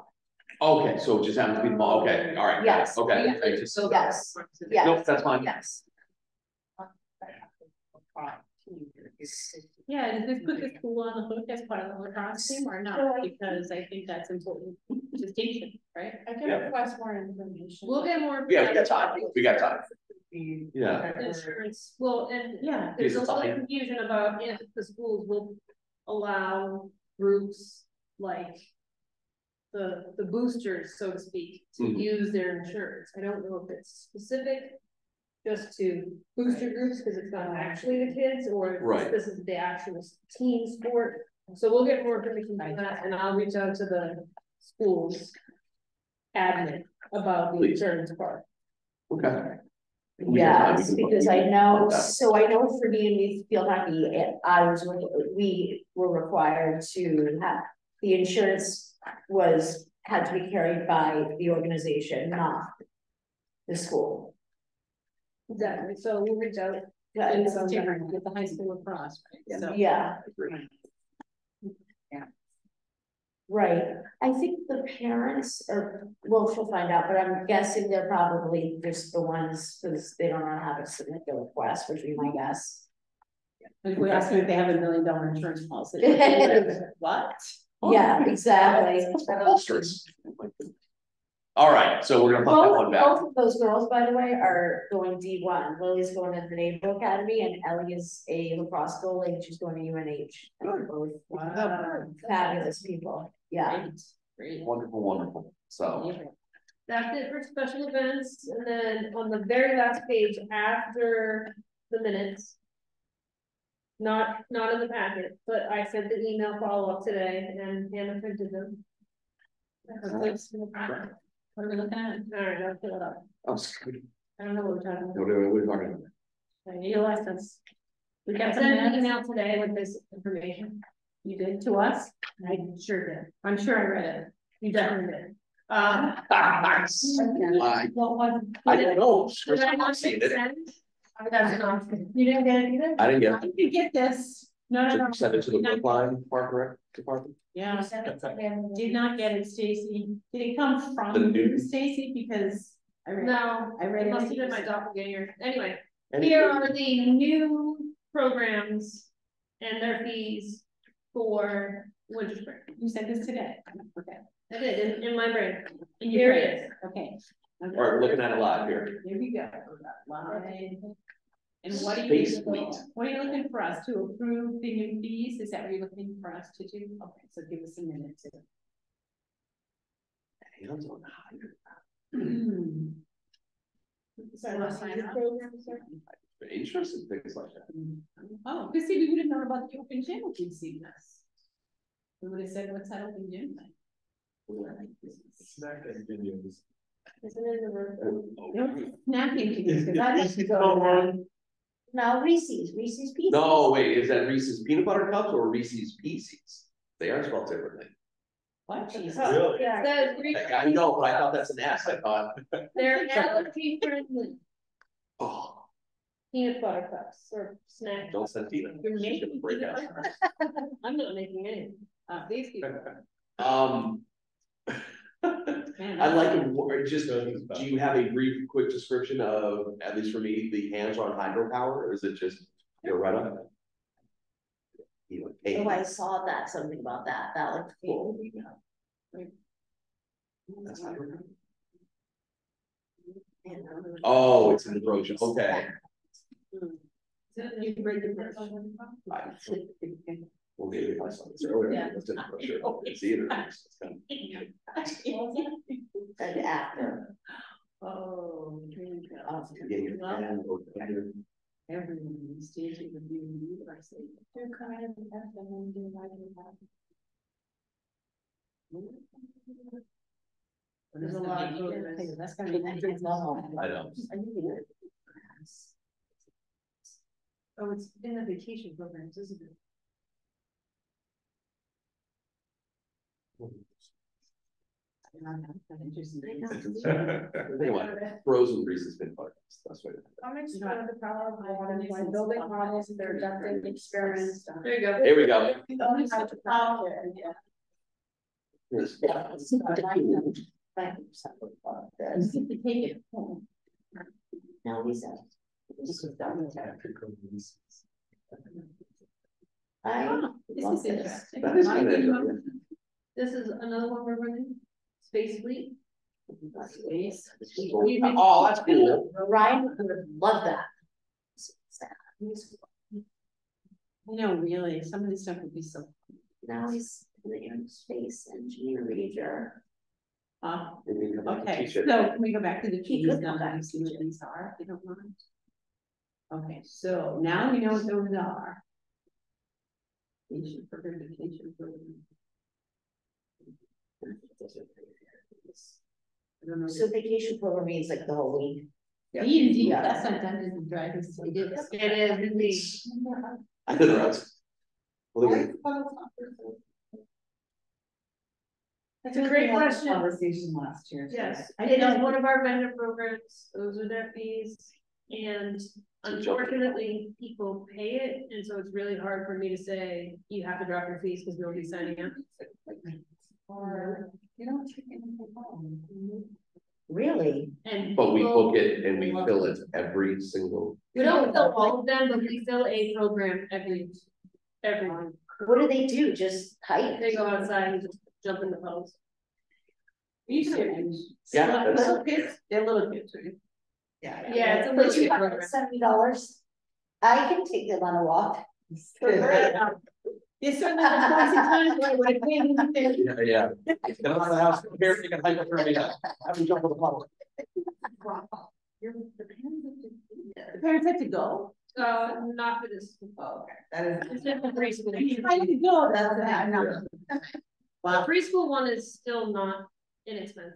okay, so it just happens to be the ball, okay, all right. Yes. Okay, I just, yes, yes. nope, that's fine. Yes. Yeah, does this put the school on the hook as part of the lacrosse team or not? Because I think that's important distinction, right? I can Yeah. request more information. We'll get more. Yeah, we got time, we got time. Yeah. Insurance, well, and Yeah. there's a It's little fine. confusion about if the schools will allow groups like the boosters, so to speak, to Mhm. use their insurance. I don't know if it's specific just to booster groups, because it's not actually the kids, or if Right. this is the actual team sport. So we'll get more information on that, and I'll reach out to the schools admin about the Please. insurance part. Okay. Yes, because I know, Okay. so I know for DMV field hockey, we were required to have, the insurance had to be carried by the organization, not the school. Exactly, so we'll reach out. And it's different with the high school lacrosse, right? So. Yeah. Right, I think the parents are, well, she'll find out, but I'm guessing they're probably just the ones, because they don't know how to submit their request, would be my guess. If we ask them if they have $1 million insurance policy. What? Yeah, exactly. Bolsters. All right, so we're gonna put that one back. Both of those girls, by the way, are going D1. Lily's going to the Naval Academy and Ellie is a lacrosse goalie and she's going to UNH. And they're both fabulous people. Yeah. Great. Wonderful, wonderful. So, That's it for special events, and then on the very last page after the minutes. Not in the packet, but I sent the email follow-up today and Hannah printed them. What are we looking at? Alright, I'll fill it up. I'm sorry. I don't know what we're talking about. What are we talking about? You left us. We I got some sent an minutes. email today with this information. You did to us? I sure did. I'm sure I read it. You definitely did. I What one? I don't know. Did I not Seen hit it. send? Oh, that's not, you didn't get it either? I didn't get I did get this. No, it. no, no. Send it to the Brookline Park Rec Department. Yeah, Did did not get it, Stacy. Did it come The from new- you, Stacy? Because I read. No, I read it it. must have been my doppelganger. Anyway, Any- here are the new programs and their fees for winter spring. You said this today. Okay. I did in my brain. And Here you it is. Okay. All right, we're looking at it live here. Here we go. Live. And what are Space you, Fleet. what are you looking for us to approve the new fees? Is that what you're looking for us to do? Okay, so give us a minute to. Hands on hydrant. Hmm. So Wanna sign up? Interesting things like that. Oh, because see, we would have known about the open gym if you'd seen this. We would have said, what's that open gym thing? Isn't it in the room? Snacking, because I have to go around. No, Reese's Pieces. No, wait, is that Reese's peanut butter cups or Reese's Pieces? They are spelled differently. What, Jesus? Really? Yeah, it says Like, I know, but I thought that's an S. I thought, they're allergy friendly oh, peanut butter cups or snack. don't send peanut. You're She's making gonna break peanut out. butter. I'm not making any. These people. Man, I'd like that's- to, just, do you have a brief, quick description of, at least for me, the hands-on hydropower, or is it just Loretta? You know, hey, Oh, I saw that, something about that. That looked cool. that's hydropower. Oh, it's in the brochure, okay. You break the first. Well, maybe if I saw this earlier, Yeah. it's in the brochure, oh, it's either. It's kind And after. Oh. here we go. of getting your hand or your- Everyone, stage of the university. They're kind of have them and do like There's a lot of programs. That's gonna be next level. I know. Oh, it's in the vacation programs, isn't it? Anyway, frozen Reese's peanut butter cups, that's what. I'm exploring the power of water by building models and conducting experiments. There you go. Here we go. Here's- Take it home. No, he said. I This love is this. interesting. That is I kind of think interesting. This is another one we're running, Space Fleet. Space. Oh, that's cool. Ryan would love that. You know, really, some of this stuff would be so, Now he's in the aerospace engineer major. okay, so can we go back to the He fees could now come that back we see to what it. these are, if you don't mind? Okay, so now we know what those are. Vacation for vacation for. I don't know. So vacation program means like the whole week. D&D, that's not Dungeons and Dragons. It is indeed. I did routes. That's a great question. Conversation last year. too. Yes, it is one of our vendor programs, those are their fees, and unfortunately, people pay it, and so it's really hard for me to say, you have to drop your fees, because nobody's signing up. Or, you don't take anything home. Really? And But we people- book it and we fill it every single, We don't fill all of them, but we fill a program every one. What do they do? Just hike? They go outside and just jump in the puddles. Yeah, that's- Little kids, they're little kids, right? Yeah. Yeah, it's a little But bit program. $270. I can take them on a walk. There's certainly been points in time where I would have paid anything. yeah. Get out of the house, here, you can hike up for me, have them jump in the puddle. The parents have to go. Not for this. Oh, okay, that is. It's just for preschool. I have to go, that's, I'm not. The Wow, preschool one is still not inexpensive.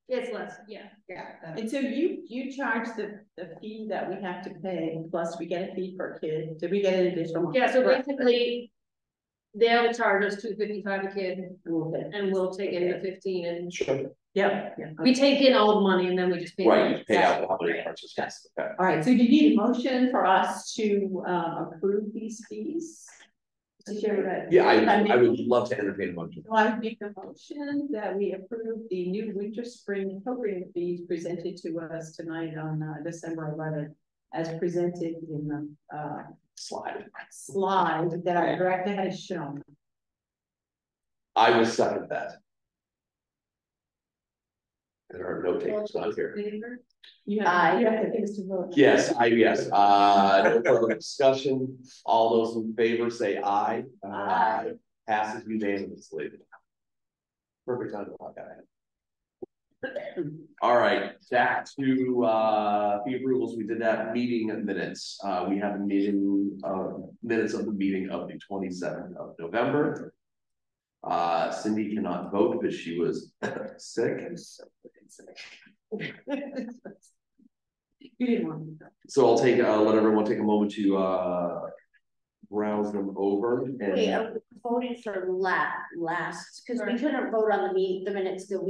It's less, yeah. Yeah. and so you charge the fee that we have to pay, plus we get a fee per kid, did we get an additional? one? Yeah, so Correct. basically, they'll charge us $255 a kid, Okay. and we'll take in the 15, and Sure. Yeah. we take in all the money, and then we just pay. Right, you pay out how many parts is, Yes. okay. All right, so do you need a motion for us to approve these fees? To share that? Yeah, I would love to entertain a motion. So I would make a motion that we approve the new winter spring program fees presented to us tonight on December 11th. As presented in the Slide. slide that our director has shown. I will second that. There are no takers on here. You Aye. have to things to vote. Yes, no further discussion, all those in favor say aye. Aye. Passes unanimously. Perfect time to walk out. All right, back to fee approvals, we did that meeting minutes, we have a meeting, minutes of the meeting of the 27th of November. Cindy cannot vote because she was sick. You didn't want to. So I'll let everyone take a moment to browse them over Wait, and are we voting for last, because we couldn't vote on the minutes the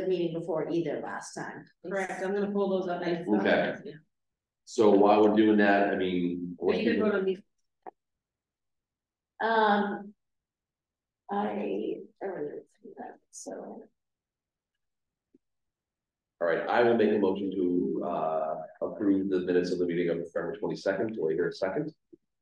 meeting before either last time. Correct, I'm gonna pull those up. Okay. so while we're doing that, I mean. You can vote on these. I earlier through that, so. All right, I will make a motion to approve the minutes of the meeting of November 22nd. Do I hear a second?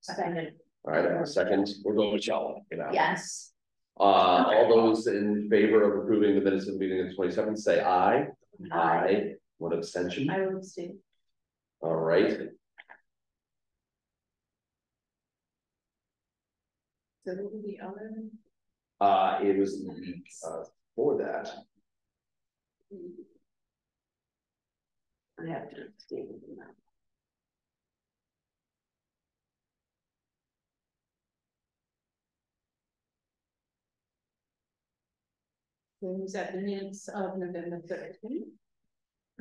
Second. All right, I have a second. We'll go with Michelle, you know. Yes. All those in favor of approving the minutes of the meeting of the 27th, say aye. Aye. One abstention. I will stay. All right. So what would the other? It was the week for that. I have to abstain from that. Was that the minutes of November 13th?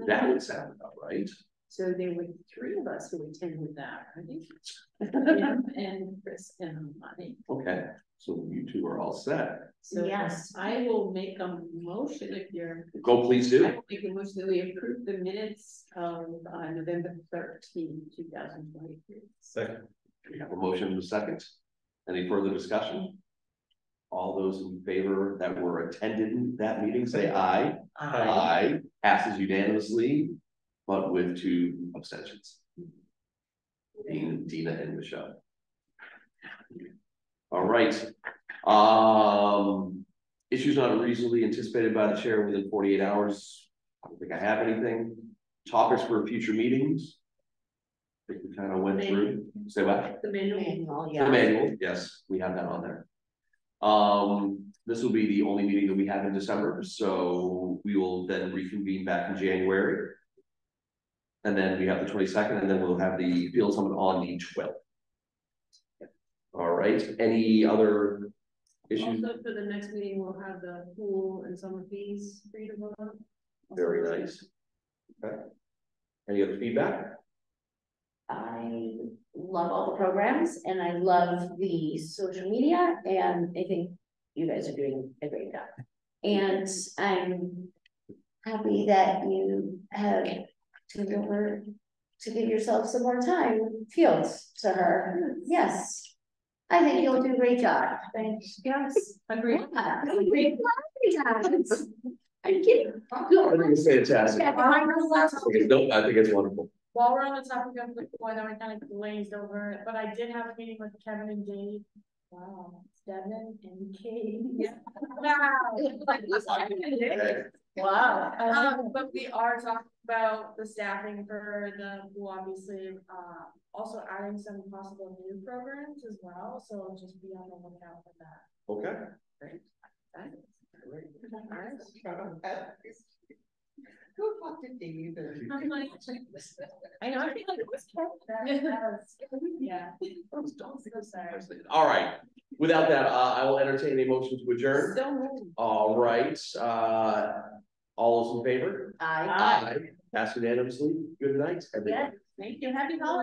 That would sound about right. So there were 3 of us who attended that, right? Jim and Chris and Monty. Okay, so you two are all set. So Yes. I will make a motion if you're. Go, please I do. will make a motion that we approve the minutes of November 13th, 2023. Second. We have a motion and a second. Any further discussion? All those in favor that were attended that meeting, say aye. Passes unanimously, but with 2 abstentions. Dina and Michelle. All right, issues not reasonably anticipated by the chair within 48 hours. I don't think I have anything. Topics for future meetings. I think we kind of went through, say what? The manual. Manual, The yeah. manual, yes, we have that on there. This will be the only meeting that we have in December, so we will then reconvene back in January. And then we have the 22nd, and then we'll have the field summit on the 12th. All right, any other issues? Also, for the next meeting, we'll have the pool and summer fees for you to vote on. Very nice. Okay. Any other feedback? I love all the programs and I love the social media and I think you guys are doing a great job. And I'm happy that you have turned over to give yourself some more time, fields to her. Yes. I think you'll do a great job. Thanks. Yes. Agreed. Yeah, great. I'm kidding. I think it's fantastic. Yeah, behind the last- No, I think it's wonderful. While we're on the topic of the boy, that we kind of glazed over it, but I did have a meeting with Kevin and Dave. Wow, Devin and Kate. Wow. Wow. But we are talking about the staffing for the pool, obviously, also adding some possible new programs as well, so just be on the lookout for that. Okay. Go talk to Dave. I'm like, I know, I feel like it was. Yeah. All right, without that, I will entertain a motion to adjourn. So moved. All right, all those in favor? I Aye. Pass unanimously. Good night, everyone. Yeah. Thank you, happy holidays.